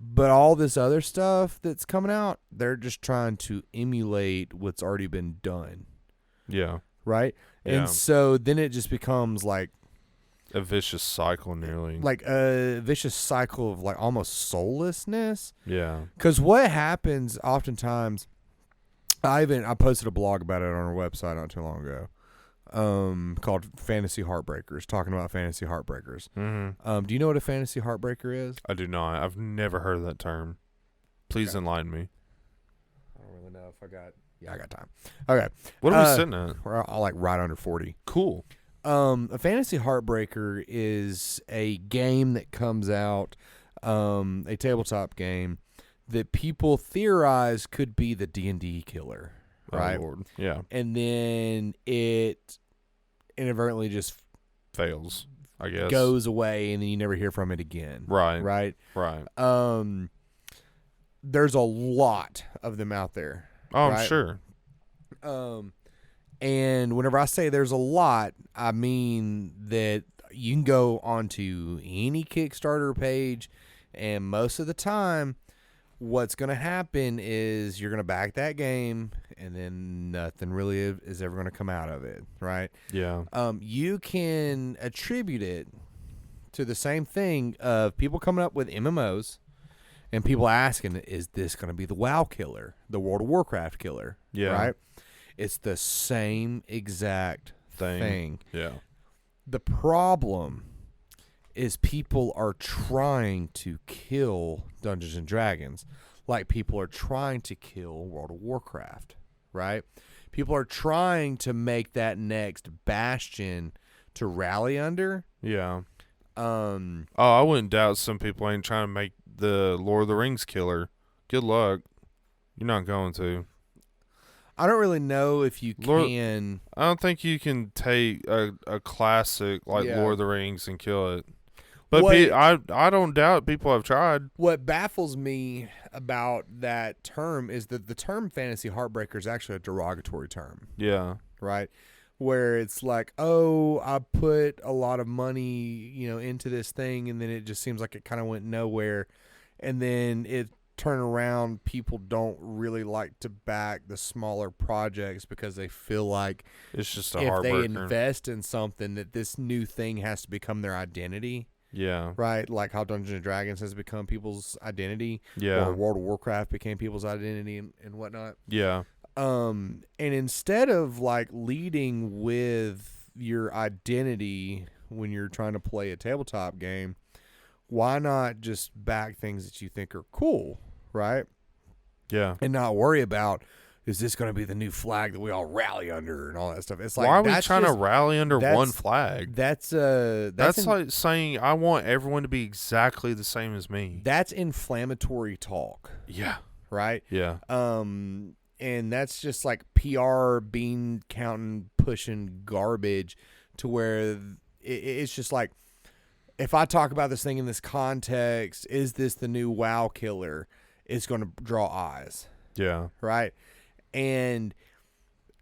But all this other stuff that's coming out, they're just trying to emulate what's already been done, Yeah. right? Yeah. And so then it just becomes like A vicious cycle, nearly. a vicious cycle of like almost soullessness. Yeah. Because what happens oftentimes, I posted a blog about it on our website not too long ago, called Fantasy Heartbreakers, talking about fantasy heartbreakers. Mm-hmm. Do you know what a fantasy heartbreaker is? I do not. I've never heard of that term. Please Okay. enlighten me. I don't really know if I got. Yeah, I got time. Okay, What are we sitting at? we're all like right under 40. Cool. A fantasy heartbreaker is a game that comes out, a tabletop game that people theorize could be the D&D killer, right? Oh, Lord. Yeah. And then it inadvertently just Fails. I guess. goes away and then you never hear from it again. Right. Right. Right. There's a lot of them out there. Oh, right? I'm sure. And whenever I say there's a lot, I mean that you can go onto any Kickstarter page, and most of the time, what's going to happen is you're going to back that game, and then nothing really is ever going to come out of it, right? Yeah. You can attribute it to the same thing of people coming up with MMOs and people asking, is this going to be the WoW killer, the World of Warcraft killer? Yeah. Right? It's the same exact thing. Yeah. The problem is people are trying to kill Dungeons and Dragons like people are trying to kill World of Warcraft, right? People are trying to make that next bastion to rally under. Yeah. I wouldn't doubt some people ain't trying to make the Lord of the Rings killer. Good luck. You're not going to. I don't really know if you can. I don't think you can take a classic like Yeah. Lord of the Rings and kill it. But What- I don't doubt people have tried. What baffles me about that term is that the term fantasy heartbreaker is actually a derogatory term, Yeah. right? Where it's like, oh, I put a lot of money, into this thing, and then it just seems like it kind of went nowhere, and then it turned around. People don't really like to back the smaller projects because they feel like It's just a if they heartbreaker. invest in something, that this new thing has to become their identity. Yeah. Right, like how Dungeons and Dragons has become people's identity, Yeah. or World of Warcraft became people's identity and whatnot. Yeah. And instead of like leading with your identity when you're trying to play a tabletop game, why not just back things that you think are cool, right? Yeah. And not worry about, is this going to be the new flag that we all rally under and all that stuff. It's like, Why are we that's trying to just- rally under that's- one flag? That's like saying I want everyone to be exactly the same as me. that's inflammatory talk, Yeah. right? Yeah. And that's just like PR bean counting, pushing garbage to where it's just like, if I talk about this thing in this context, is this the new WoW killer? It's going to draw eyes, Yeah. right? And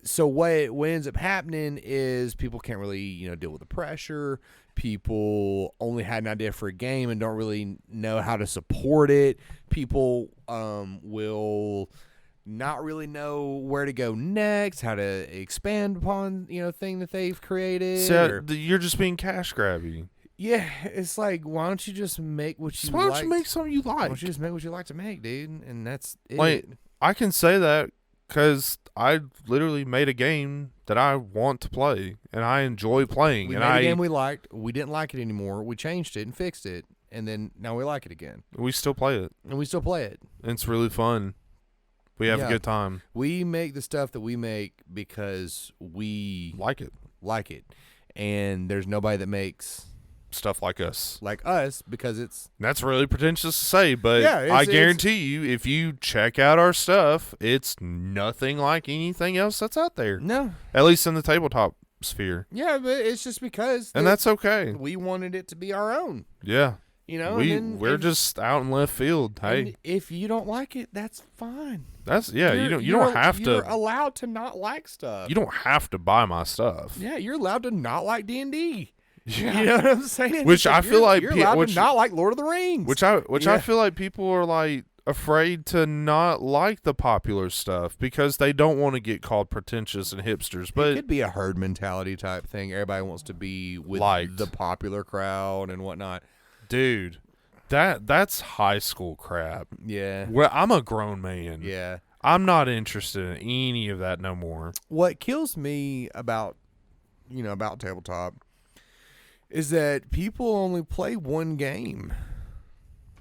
so what ends up happening is people can't really, deal with the pressure. People only had an idea for a game and don't really know how to support it. People will not really know where to go next, how to expand upon, thing that they've created. So you're just being cash grabby. Yeah, it's like, why don't you just make what you Why like? don't you make something you Why like? don't you just make what you like to make, dude? And that's it. Like, I can say that because I literally made a game that I want to play and I enjoy playing. We and made a game we liked. We didn't like it anymore. We changed it and fixed it, and then now we like it again, we still play it. and we still play it. And it's really fun. We have Yeah. a good time. We make the stuff that we make because we Like it. like it, and there's nobody that makes Stuff like us. like us because it's And that's really pretentious to say, but Yeah, I it's- guarantee you, if you check out our stuff, it's nothing like anything else that's out there. no, At least in the tabletop sphere. yeah, but it's just because And that's okay. we wanted it to be our own, Yeah. We're and just out in left field. and Hey, if you don't like it, that's fine. that's you You're- don't have You're to allowed to not like stuff. you don't have to buy my stuff. Yeah, you're allowed to not like D&D. Yeah. You know what I'm saying? Which I feel like you're pe- allowed which- to not like Lord of the Rings. Which I Yeah. feel like people are like afraid to not like the popular stuff because they don't want to get called pretentious and hipsters. it But could be a herd mentality type thing. Everybody wants to be with Liked. the popular crowd and whatnot. dude, that's high school crap. Yeah, Well, I'm a grown man. yeah. I'm not interested in any of that no more. What kills me about tabletop is that people only play one game.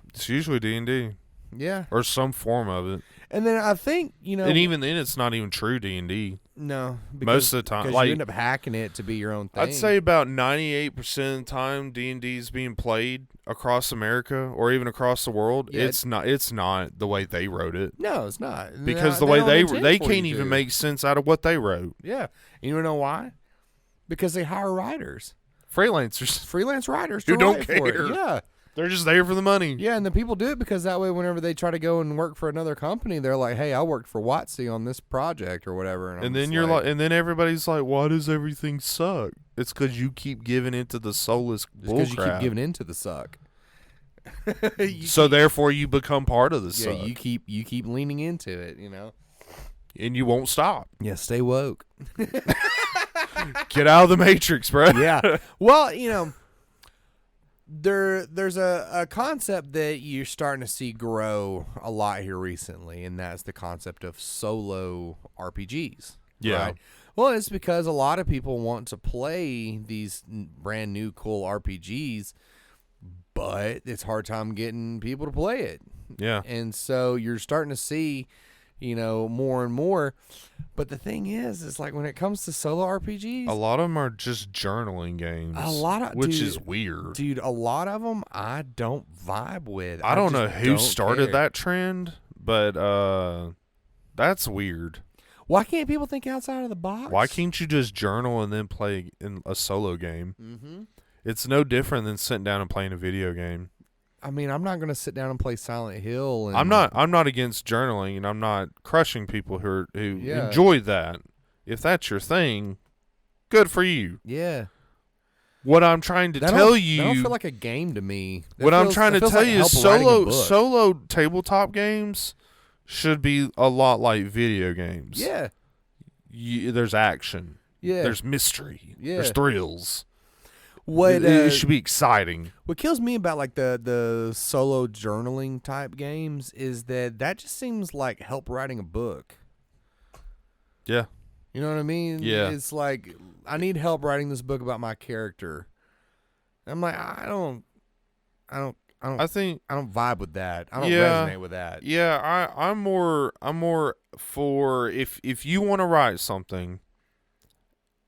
It's usually D&D Yeah, or some form of it. and then I think And even then, it's not even true D&D. no, Most of the time, because like- you end up hacking it to be your own thing. I'd say about 98% of the time D&D is being played across America or even across the world. Yeah, It's not the way they wrote it. no, it's not Because the They way don't intend they for can't you even to. make sense out of what they wrote. Yeah, you know why? Because they hire writers. freelancers freelance writers who to don't write for it. care. Yeah. They're just there for the money. Yeah, and the people do it because that way whenever they try to go and work for another company, they're like, hey, I worked for Watsy on this project or whatever. And then you're like, and then everybody's like, why does everything suck? It's because you keep giving into the soulless bullcrap. Because you keep giving into the suck. So therefore you become part of the Yeah, suck. you keep leaning into it, And you won't stop. Yeah, stay woke. Get out of the matrix, bro. Yeah. Well, there's a concept that you're starting to see grow a lot here recently, and that's the concept of solo RPGs. Yeah. Right? Well, it's because a lot of people want to play these brand new cool RPGs, but it's hard time getting people to play it. Yeah. And so you're starting to see, more and more. But the thing is like when it comes to solo RPGs, A lot of them are just journaling games. Which is weird. Dude, a lot of them I don't vibe with. I don't know just who don't started care. that trend, but that's weird. Why can't people think outside of the box? Why can't you just journal and then play in a solo game? Mm-hmm. It's no different than sitting down and playing a video game. I mean, I'm not going to sit down and play Silent Hill. And I'm not against journaling, and I'm not crushing people who Yeah. enjoy that. If that's your thing, good for you. Yeah. What I'm trying to That tell don't- you, That don't feel like a game to me. what I'm trying to tell you is solo. solo tabletop games should be a lot like video games. Yeah. There's action. Yeah. There's mystery. Yeah. There's thrills. What It should be exciting. What kills me about like the solo journaling type games is that just seems like help writing a book. Yeah. You know what I mean? Yeah. It's like I need help writing this book about my character. I'm like I don't I think vibe with that. I don't Yeah. resonate with that. Yeah, I'm more for if you want to write something,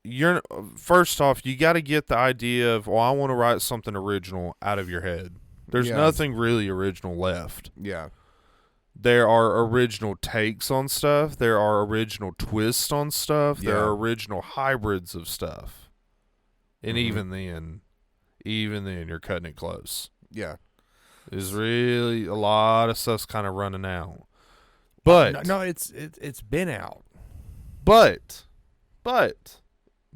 you're first off you got to get the idea of I want to write something original out of your head. There's Yeah. nothing really original left. Yeah. There are original takes on stuff. There are original twists on stuff. There Yeah. are original hybrids of stuff. And Mhm. even then, you're cutting it close. Yeah. There's really a lot of stuff's kind of running out. But No, it's been out. But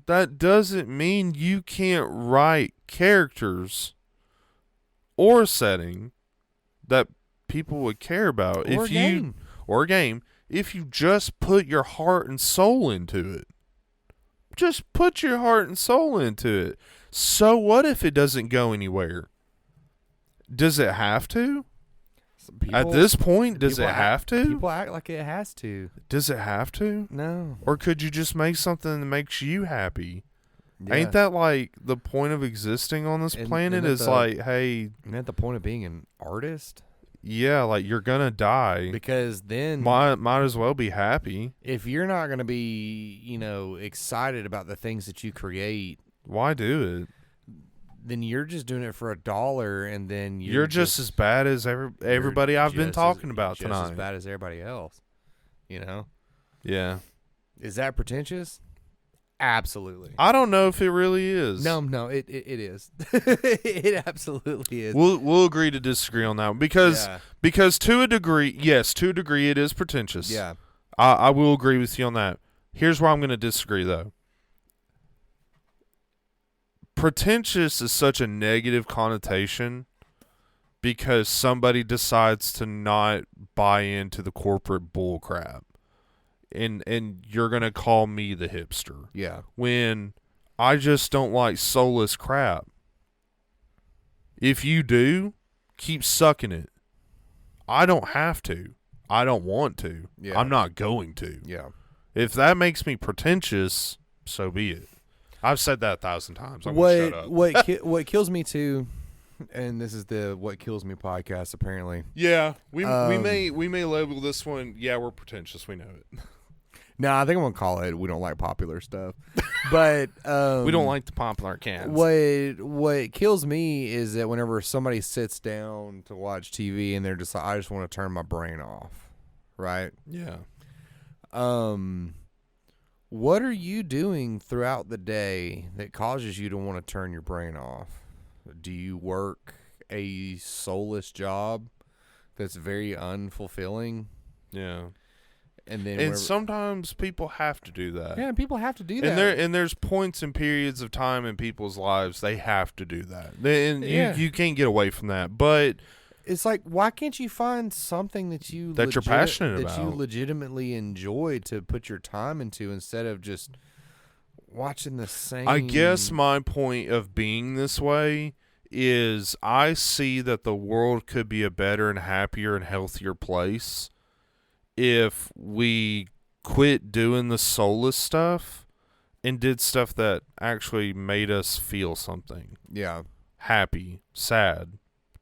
that doesn't mean you can't write characters or a setting that people would care about Or a game. or a game if you just put your heart and soul into it. Just put your heart and soul into it. So what if it doesn't go anywhere? Does it have to? At this point, does it have to? People act like it has to. Does it have to? No. Or could you just make something that makes you happy? Yeah. Ain't that like the point of existing on this And- planet? and Is the- like, hey, Isn't that the point of being an artist? yeah, like you're gonna die. Because then Might as well be happy. if you're not going to be, excited about the things that you create, Why do it? then you're just doing it for $1, and then You're just as bad as everybody I've been talking about just tonight. as bad as everybody else. Yeah, Is that pretentious? Absolutely. I don't know if it really is. No, it is. It absolutely is. We'll agree to disagree on that one because to a degree, it is pretentious. Yeah. I will agree with you on that. Here's where I'm going to disagree though. Pretentious is such a negative connotation because somebody decides to not buy into the corporate bull crap. And you're going to call me the hipster. Yeah. When I just don't like soulless crap. If you do, keep sucking it. I don't have to. I don't want to. Yeah. I'm not going to. Yeah. If that makes me pretentious, so be it. I've said that 1,000 times. I'm gonna shut up. What kills me too, and this is the What Kills Me podcast apparently. Yeah, we Um, may label this one. Yeah, we're pretentious. We know it. No, I think I'm gonna call it. We don't like popular stuff, but We don't like the popular cats. What kills me is that whenever somebody sits down to watch TV and they're just like, I just want to turn my brain off, right? Yeah. What are you doing throughout the day that causes you to want to turn your brain off? Do you work a soulless job that's very unfulfilling? Yeah. And then And whenever, sometimes people have to do that. yeah, people have to do that. And there's points and periods of time in people's lives they have to do that. And Yeah. you can't get away from that. But It's like, why can't you find something that you That you're passionate that you about. legitimately enjoy to put your time into instead of just watching the same? I guess my point of being this way is I see that the world could be a better and happier and healthier place if we quit doing the soulless stuff and did stuff that actually made us feel something. Yeah. Happy, sad,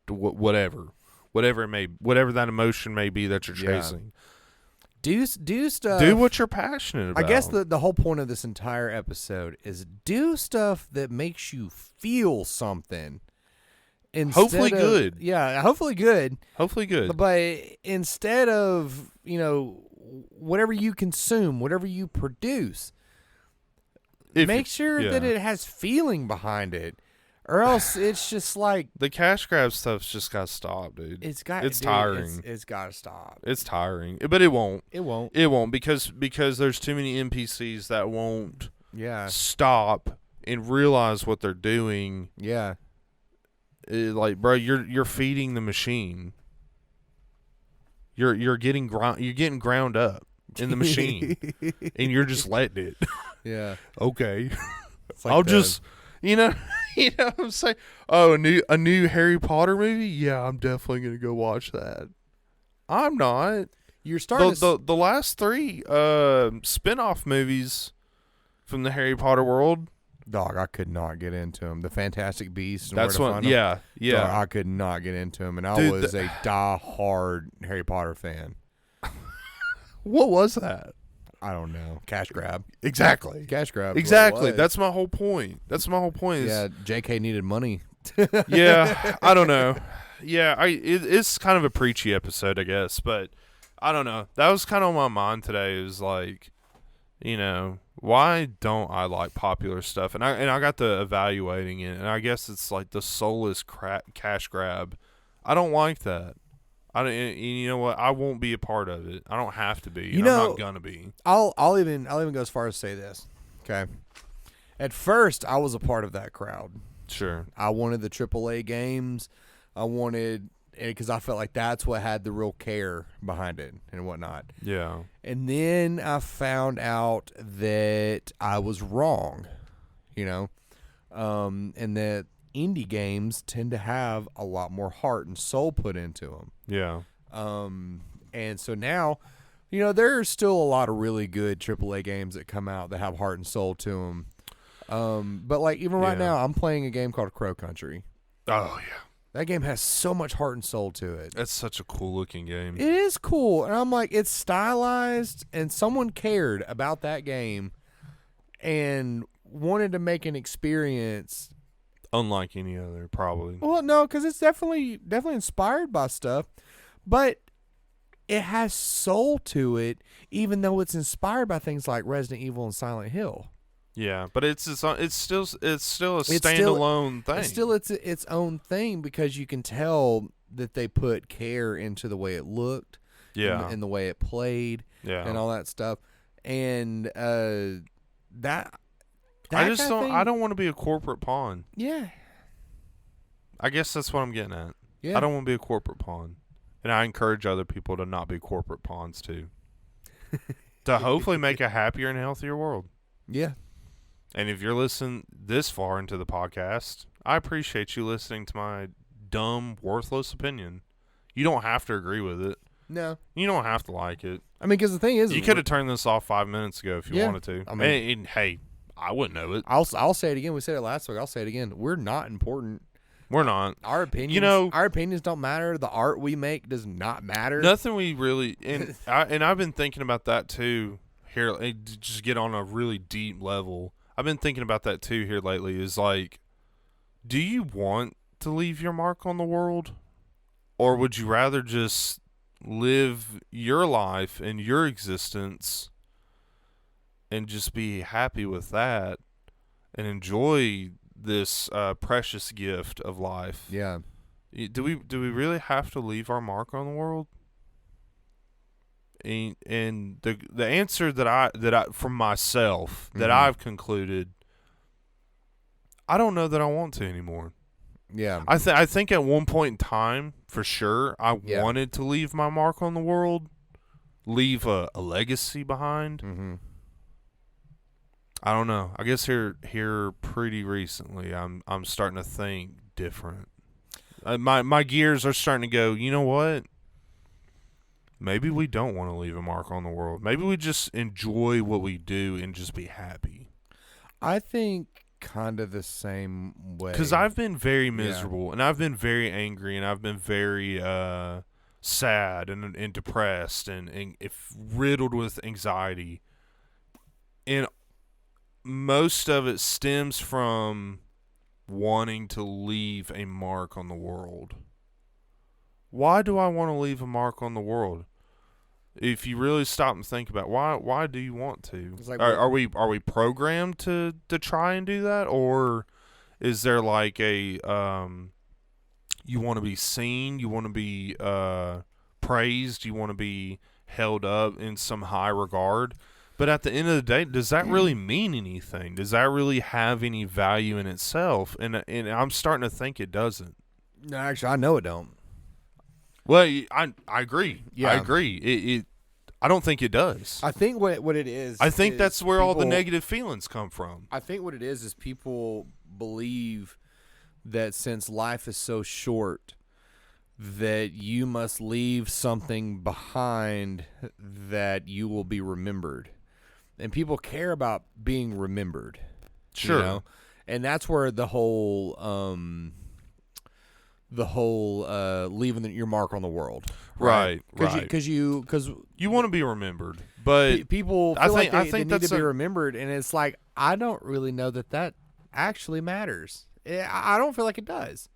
whatever that emotion may be that you're Yeah. chasing. Do stuff. Do what you're passionate about. I guess the whole point of this entire episode is do stuff that makes you feel something. Hopefully good. Yeah, hopefully good. Hopefully good. But instead of, whatever you consume, whatever you produce, make sure that it has feeling behind it. Or else it's just like The cash grab stuff's just got to stop, dude. it's tiring. It's got to stop. It's tiring. But it won't. It won't. It won't because there's too many NPCs that won't Yeah. stop and realize what they're doing. Yeah. Like, bro, you're feeding the machine. You're getting ground up in the machine, and you're just letting it. Yeah. Okay, It's like I'll the- just, you know what I'm saying. Oh, a new Harry Potter movie. Yeah, I'm definitely gonna go watch that. I'm not. You're starting The last three spin-off movies from the Harry Potter world. Dog, I could not get into him. The Fantastic Beasts. And That's Where to one. Find 'Em. Yeah. Dog, I could not get into him, and I Dude, was a die-hard Harry Potter fan. What was that? I don't know. Cash grab. Exactly. Cash grab. is what it Exactly. was. That's my whole point. Is, Yeah, J.K. needed money. yeah. I don't know. Yeah. It's kind of a preachy episode, I guess, but I don't know. That was kind of on my mind today. It was like, why don't I like popular stuff? And I got to evaluating it, and I guess it's like the soulless cash grab. I don't like that. I don't. You know what? I won't be a part of it. I don't have to be. I'm not gonna be. I'll even go as far as say this. Okay. At first, I was a part of that crowd. Sure. I wanted the AAA games. I wanted because I felt like that's what had the real care behind it and whatnot. Yeah. And then I found out that I was wrong, and that indie games tend to have a lot more heart and soul put into them. Yeah. And so now, there's still a lot of really good AAA games that come out that have heart and soul to them. But like even right now, I'm playing a game called Crow Country. Oh yeah. That game has so much heart and soul to it. That's such a cool looking game. It is cool. And I'm like, it's stylized, and someone cared about that game and wanted to make an experience. Unlike any other, probably. Well, no, because it's definitely inspired by stuff, but it has soul to it, even though it's inspired by things like Resident Evil and Silent Hill. Yeah, but it's still a standalone thing. It's still its own thing because you can tell that they put care into the way it looked, yeah, and the way it played, yeah, and all that stuff, and that I just don't. thing, I don't want to be a corporate pawn. Yeah, I guess that's what I'm getting at. yeah. I don't want to be a corporate pawn, and I encourage other people to not be corporate pawns too, to hopefully make a happier and healthier world. Yeah. And if you're listening this far into the podcast, I appreciate you listening to my dumb, worthless opinion. You don't have to agree with it. No. You don't have to like it. I mean, because the thing is, You could have turned this off 5 minutes ago if you Yeah, wanted to. I mean- and hey, I wouldn't know it. I'll say it again. We said it last week. I'll say it again. We're not important. We're not. Our opinions, our opinions don't matter. The art we make does not matter. Nothing we really and I've been thinking about that too. Here, just get on a really deep level. I've been thinking about that too here lately. Is like, do you want to leave your mark on the world, or would you rather just live your life and your existence and just be happy with that and enjoy this precious gift of life. Yeah. Do we really have to leave our mark on the world? And the answer that I from myself that I've concluded, I don't know that I want to anymore. Yeah. I think at one point in time, for sure, I Yeah. wanted to leave my mark on the world, leave a legacy behind. Mm-hmm. I don't know. I guess here pretty recently, I'm starting to think different. My gears are starting to go. You know what? Maybe we don't want to leave a mark on the world. Maybe we just enjoy what we do and just be happy. I think kind of the same way. Because I've been very miserable, and I've been very angry, and I've been very sad and depressed and if riddled with anxiety. And most of it stems from wanting to leave a mark on the world. Why do I want to leave a mark on the world? If you really stop and think about why do you want to? It's like, Are we programmed to try and do that, or is there like a you want to be seen, you want to be praised, you want to be held up in some high regard? But at the end of the day, does that really mean anything? Does that really have any value in itself? And I'm starting to think it doesn't. No, actually, I know it don't. Well, I agree. Yeah. I agree. I don't think it does. I think what it is. I think is that's where all the people- negative feelings come from. I think what it is people believe that since life is so short, that you must leave something behind that you will be remembered. And people care about being remembered. Sure. You know? And that's where the whole leaving your mark on the world. Right. Because you want to be remembered, but people I feel think- like I they think need to that's be a- remembered, and it's like I don't really know that actually matters. I don't feel like it does.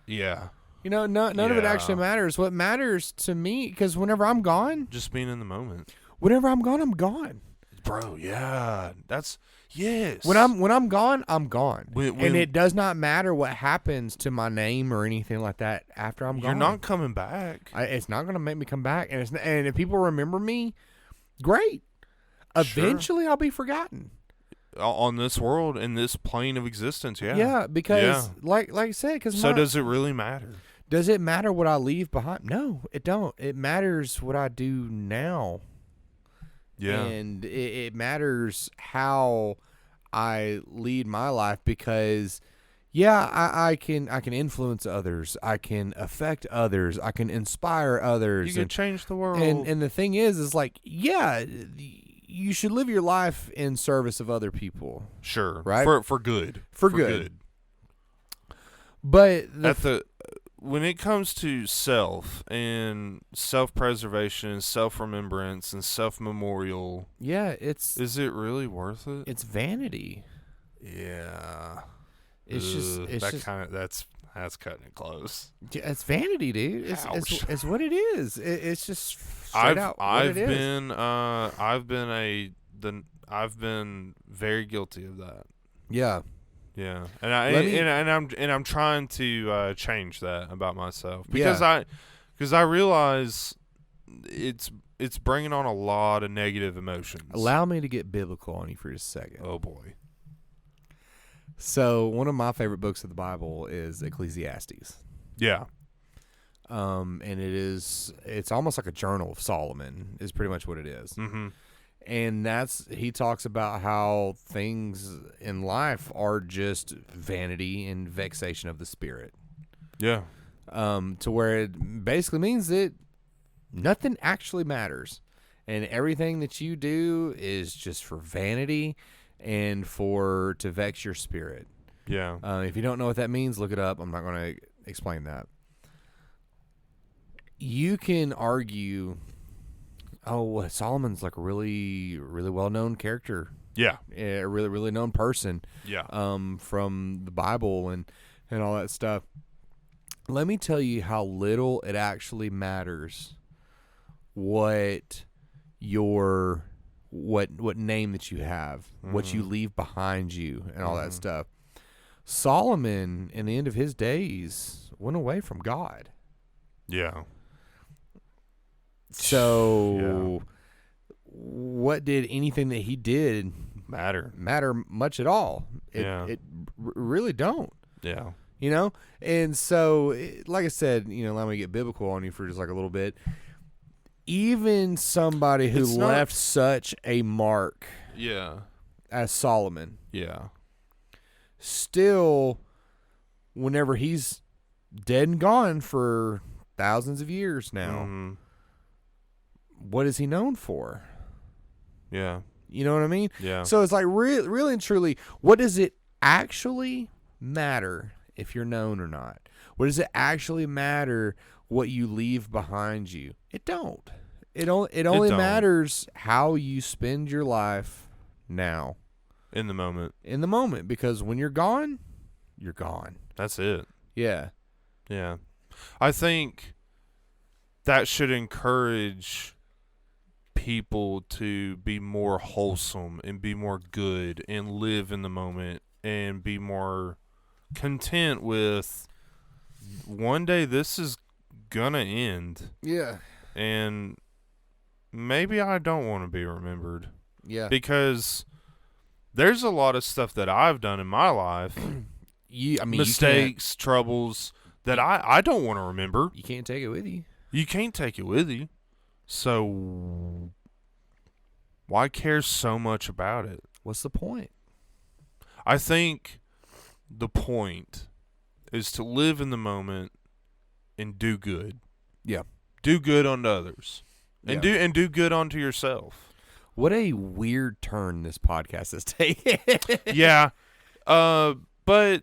yeah, You know, none of it Yeah. actually matters. What matters to me, because whenever I'm gone, just being in the moment, I'm gone. bro. Yeah, that's yes. When I'm gone, I'm gone. When- And it does not matter what happens to my name or anything like that after I'm you're gone. not coming back. It's not going to make me come back. And if people remember me, great. Sure. Eventually, I'll be forgotten. On this world, in this plane of existence. Yeah. Yeah, because Yeah. like I said, So does it really matter? does it matter what I leave behind? No, it don't. It matters what I do now. Yeah. And it matters how I lead my life, because I can influence others, I can affect others, I can inspire others. You can change the world. And the thing is like, you should live your life in service of other people. sure. Right? For good. For good. But When it comes to self and self-preservation, self-remembrance, and self-memorial, is it really worth it? it's vanity. Yeah. It's That's cutting it close. It's vanity, dude. Ouch. It's what it is. It's just straight out what I've it is. been very guilty of that. Yeah. Yeah, Let me- I'm trying to change that about myself, Yeah. because I realize it's bringing on a lot of negative emotions. Allow me to get biblical on you for just a second. Oh boy. So one of my favorite books of the Bible is Ecclesiastes. Yeah. And it's almost like a journal of Solomon is pretty much what it is. Mm-hmm. And he talks about how things in life are just vanity and vexation of the spirit. Yeah. To where it basically means that nothing actually matters, and everything that you do is just for vanity and to vex your spirit. Yeah. If you don't know what that means, look it up. I'm not going to explain that. You can argue, Solomon's like a really, really well-known character, Yeah. a really, really known person. Yeah. From the Bible and all that stuff. Let me tell you how little it actually matters what your what name that you have, what you leave behind you, and all that stuff. Solomon, in the end of his days, went away from God. Yeah. So, what did anything that he did matter much at all? It really don't. Yeah. You know? And so, like I said, allow me to get biblical on you for just like a little bit. Even somebody who left such a mark as Solomon, still, whenever he's dead and gone for thousands of years now, what is he known for? Yeah. You know what I mean? Yeah. So it's like really and truly, what does it actually matter if you're known or not? What does it actually matter what you leave behind you? It don't. It only matters how you spend your life now. In the moment. Because when you're gone, you're gone. That's it. Yeah. Yeah. I think that should encourage people to be more wholesome and be more good and live in the moment and be more content with one day this is gonna end. Yeah. And maybe I don't want to be remembered. Yeah. Because there's a lot of stuff that I've done in my life, mistakes, troubles, that I don't want to remember. You can't take it with you. You can't take it with you. So why care so much about it? What's the point? I think the point is to live in the moment and do good. Yeah. Do good unto others. And do good unto yourself. What a weird turn this podcast has taken. Yeah. But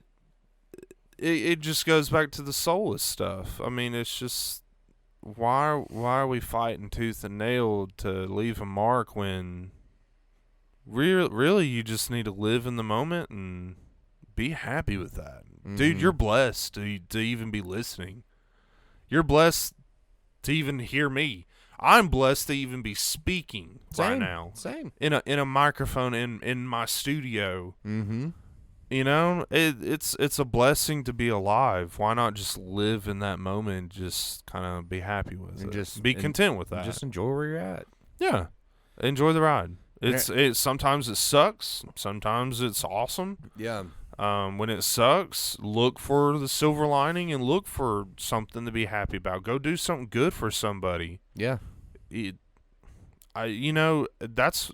it just goes back to the soulless stuff. I mean, it's just why are we fighting tooth and nail to leave a mark when really you just need to live in the moment and be happy with that. Dude, you're blessed to even be listening. You're blessed to even hear me. I'm blessed to even be speaking right now. Same. In a microphone in my studio. Mm-hmm. You know, it's a blessing to be alive. Why not just live in that moment and just kind of be happy with it? Just be content with that. Just enjoy where you're at. Yeah. Enjoy the ride. Sometimes it sucks. Sometimes it's awesome. Yeah. When it sucks, look for the silver lining and look for something to be happy about. Go do something good for somebody. Yeah. That's...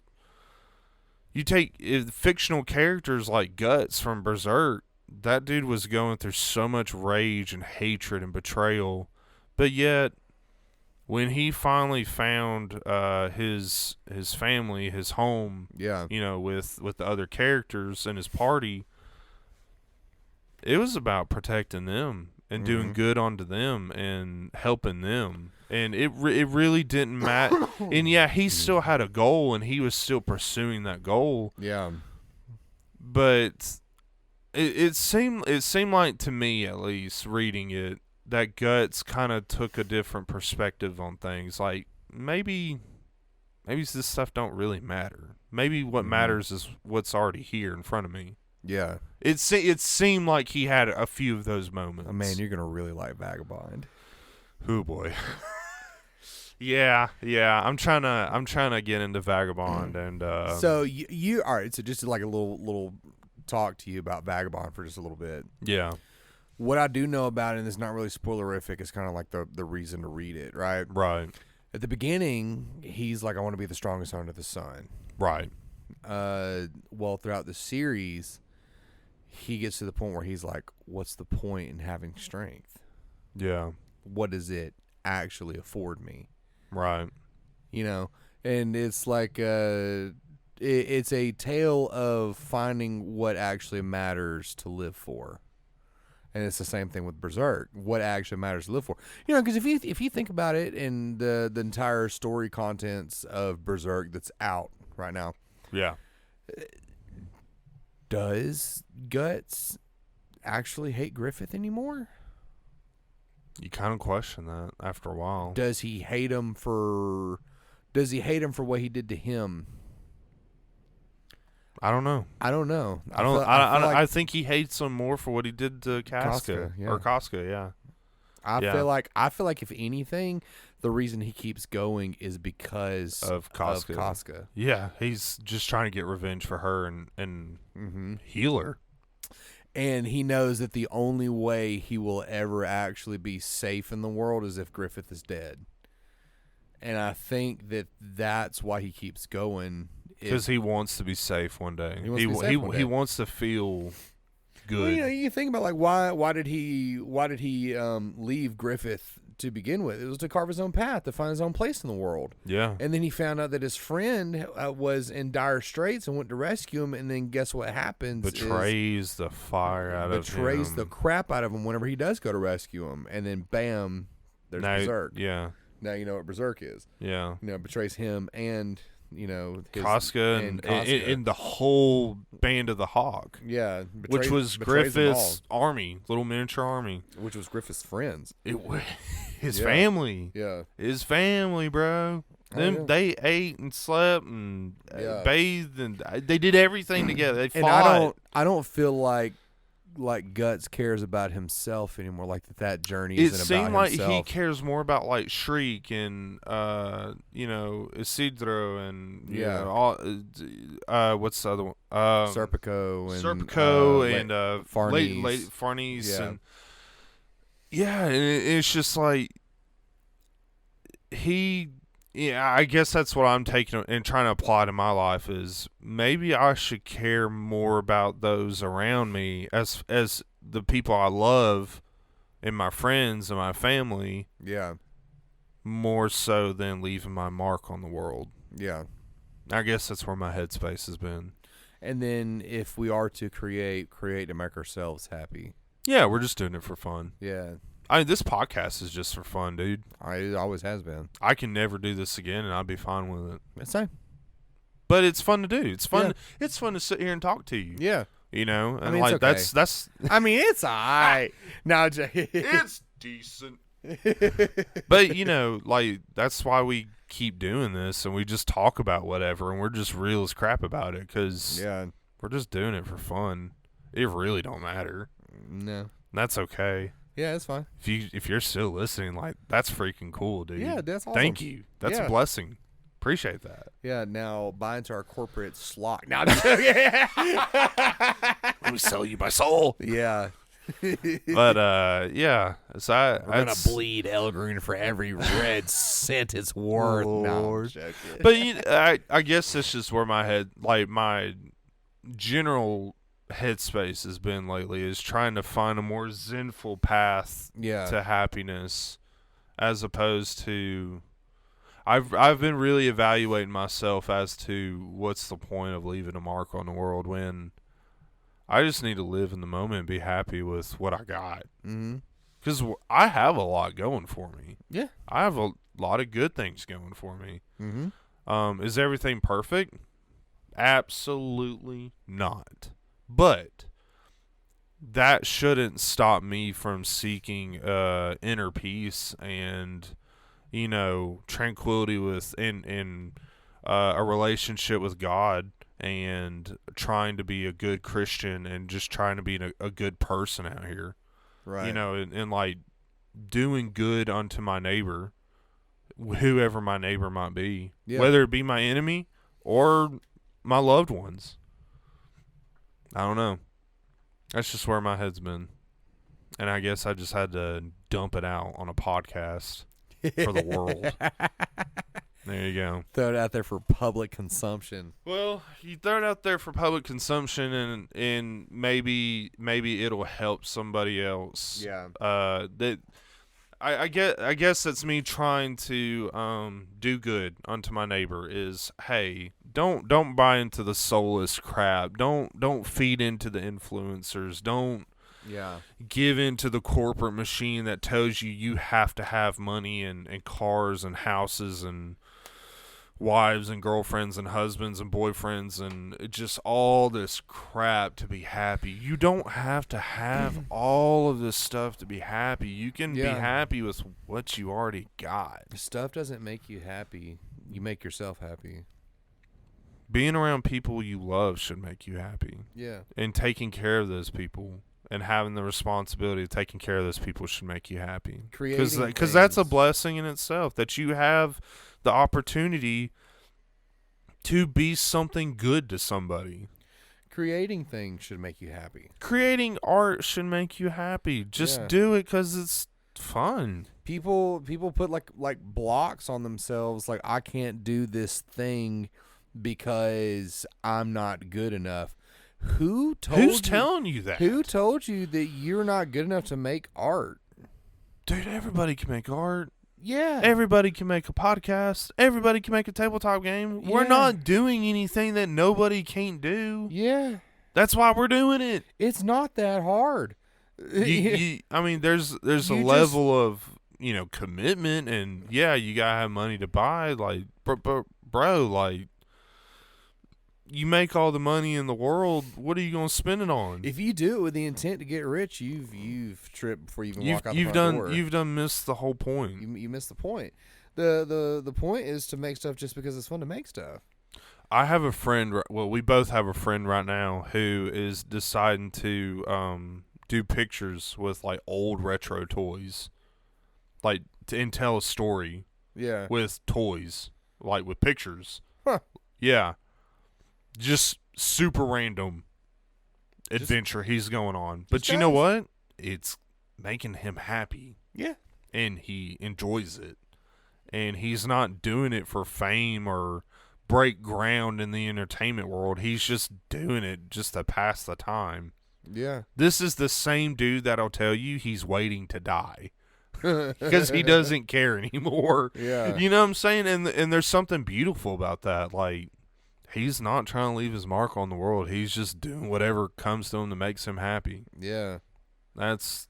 You take fictional characters like Guts from Berserk. That dude was going through so much rage and hatred and betrayal. But yet, when he finally found his family, his home, with the other characters in his party, it was about protecting them and doing good unto them and helping them. And it really didn't matter. And yeah, he still had a goal and he was still pursuing that goal. Yeah. But it seemed like, to me at least, reading it, that Guts kind of took a different perspective on things. Like maybe this stuff don't really matter. Maybe what matters is what's already here in front of me. Yeah. It seemed like he had a few of those moments. Oh, man, you're gonna really like Vagabond. Oh boy. Yeah. I'm trying to get into Vagabond and so you all right, so just like a little talk to you about Vagabond for just a little bit. Yeah. What I do know about it, and it's not really spoilerific, it's kind of like the reason to read it, right? Right. At the beginning, he's like, I want to be the strongest under the sun. Right. Well, throughout the series, he gets to the point where he's like, what's the point in having strength? Yeah. What does it actually afford me? Right. And it's like it's a tale of finding what actually matters to live for. And it's the same thing with Berserk. What actually matters to live for? Because if you think about it, and the entire story contents of Berserk that's out right now. Yeah. Does Guts actually hate Griffith anymore? You kind of question that after a while. Does he hate him for what he did to him? I don't know. I don't know. I don't. I feel like I think he hates him more for what he did to Casca, yeah. or Casca. Yeah. I Yeah. feel like if anything, the reason he keeps going is because Of Casca. Of Casca. Yeah, he's just trying to get revenge for her and heal her. And he knows that the only way he will ever actually be safe in the world is if Griffith is dead. And I think that that's why he keeps going. Because he wants to be safe one day. He wants to be safe one day. He wants to feel good. Well, you know, you think about like why did he leave Griffith to begin with? It was to carve his own path, to find his own place in the world. Yeah. And then he found out that his friend was in dire straits and went to rescue him. And then guess what happens? Betrays the fire out of him. Betrays the crap out of him whenever he does go to rescue him. And then bam, there's Berserk. Yeah. Now you know what Berserk is. Yeah. You know, betrays him and, you know, Casca and the whole band of the Hog. Yeah. Which was Griffith's army, little miniature army. Which was Griffith's friends. His family. Yeah. His family, bro. They ate and slept and bathed and they did everything together. They fought. And I don't feel like Guts cares about himself anymore. Like that journey isn't about himself. It seemed like he cares more about like Shriek and you know, Isidro and you know, all what's the other one? Serpico and Farnese and and it's just like I guess that's what I'm taking and trying to apply to my life is maybe I should care more about those around me as the people I love and my friends and my family. Yeah. More so than leaving my mark on the world. Yeah. I guess that's where my headspace has been. And then if we are to create to make ourselves happy. Yeah, we're just doing it for fun. Yeah. I mean, this podcast is just for fun, dude. It always has been. I can never do this again, and I'd be fine with it. It's fine. But it's fun to do. It's fun. Yeah. It's fun to sit here and talk to you. Yeah. You know, and I mean, like it's okay. that's. I mean, it's alright. No, it's decent. But you know, like that's why we keep doing this, and we just talk about whatever, and we're just real as crap about it because we're just doing it for fun. It really don't matter. No, that's okay. Yeah, it's fine. If you're still listening, like that's freaking cool, dude. Yeah, that's awesome. Thank you. That's a blessing. Appreciate that. Yeah, now buy into our corporate slot. Now, let me sell you my soul. Yeah. But yeah, so we're gonna bleed Elgreen for every red cent it's worth. No, but I guess that's just where my head, like my general headspace has been lately, is trying to find a more zenful path to happiness, as opposed to. I've been really evaluating myself as to what's the point of leaving a mark on the world when I just need to live in the moment and be happy with what I got. Because I have a lot going for me. Yeah. I have a lot of good things going for me. Is everything perfect? Absolutely not. But that shouldn't stop me from seeking inner peace and, you know, tranquility in a relationship with God, and trying to be a good Christian and just trying to be a good person out here. Right. You know, and like doing good unto my neighbor, whoever my neighbor might be, whether it be my enemy or my loved ones. I don't know. That's just where my head's been. And I guess I just had to dump it out on a podcast for the world. There you go. Throw it out there for public consumption. Well, you throw it out there for public consumption, and maybe it'll help somebody else. Yeah. I guess that's me trying to do good unto my neighbor. Is, hey, don't buy into the soulless crap. Don't feed into the influencers. Don't give into the corporate machine that tells you have to have money and cars and houses and wives and girlfriends and husbands and boyfriends and just all this crap to be happy. You don't have to have all of this stuff to be happy. You can be happy with what you already got. Stuff doesn't make you happy. You make yourself happy. Being around people you love should make you happy. Yeah. And taking care of those people and having the responsibility of taking care of those people should make you happy. Because that's a blessing in itself, that you have the opportunity to be something good to somebody. Creating things should make you happy. Creating art should make you happy. Just do it because it's fun. People put like blocks on themselves, like, I can't do this thing because I'm not good enough. Who's telling you that? Who told you that you're not good enough to make art? Dude, everybody can make art. Yeah. Everybody can make a podcast. Everybody can make a tabletop game. Yeah. We're not doing anything that nobody can't do. Yeah. That's why we're doing it. It's not that hard. I mean, there's a level of, commitment, and you gotta have money to buy. Like, bro, like, you make all the money in the world. What are you gonna spend it on? If you do it with the intent to get rich, you've tripped before you even walk out the front door. You've done missed the whole point. You missed the point. The point is to make stuff just because it's fun to make stuff. I have a friend. Well, we both have a friend right now who is deciding to do pictures with like old retro toys, like and tell a story. Yeah. With toys, like with pictures. Huh. Yeah. Just super random adventure he's going on. But you know what? It's making him happy. Yeah. And he enjoys it. And he's not doing it for fame or break ground in the entertainment world. He's just doing it just to pass the time. Yeah. This is the same dude that'll tell you he's waiting to die. Because he doesn't care anymore. Yeah. You know what I'm saying? And there's something beautiful about that. Like, he's not trying to leave his mark on the world. He's just doing whatever comes to him that makes him happy. Yeah. That's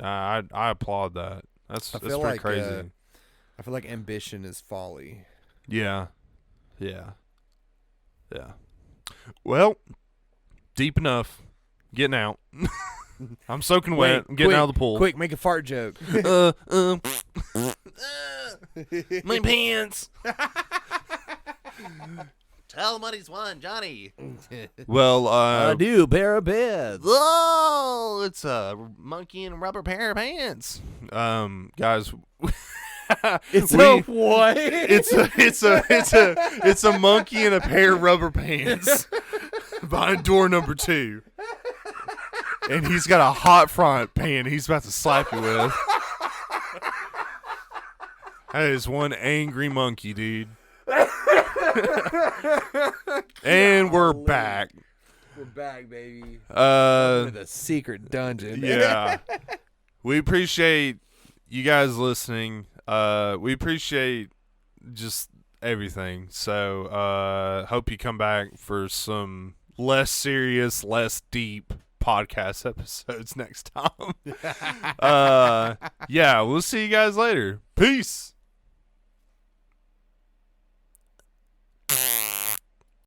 I applaud that. That's pretty crazy. I feel like ambition is folly. Yeah. Yeah. Yeah. Well, deep enough. Getting out. I'm soaking wet. I'm getting out of the pool. Quick, make a fart joke. My pants. Tell him what he's won, Johnny. Well, a new pair of beds. Oh, it's a monkey in a rubber pair of pants. Guys, it's a what? It's a monkey in a pair of rubber pants behind door number 2. And he's got a hot front pan he's about to slap you with. That is one angry monkey, dude. And we're back. We're back, baby. With a secret dungeon. Yeah. We appreciate you guys listening. We appreciate just everything. So, hope you come back for some less serious, less deep podcast episodes next time. We'll see you guys later. Peace.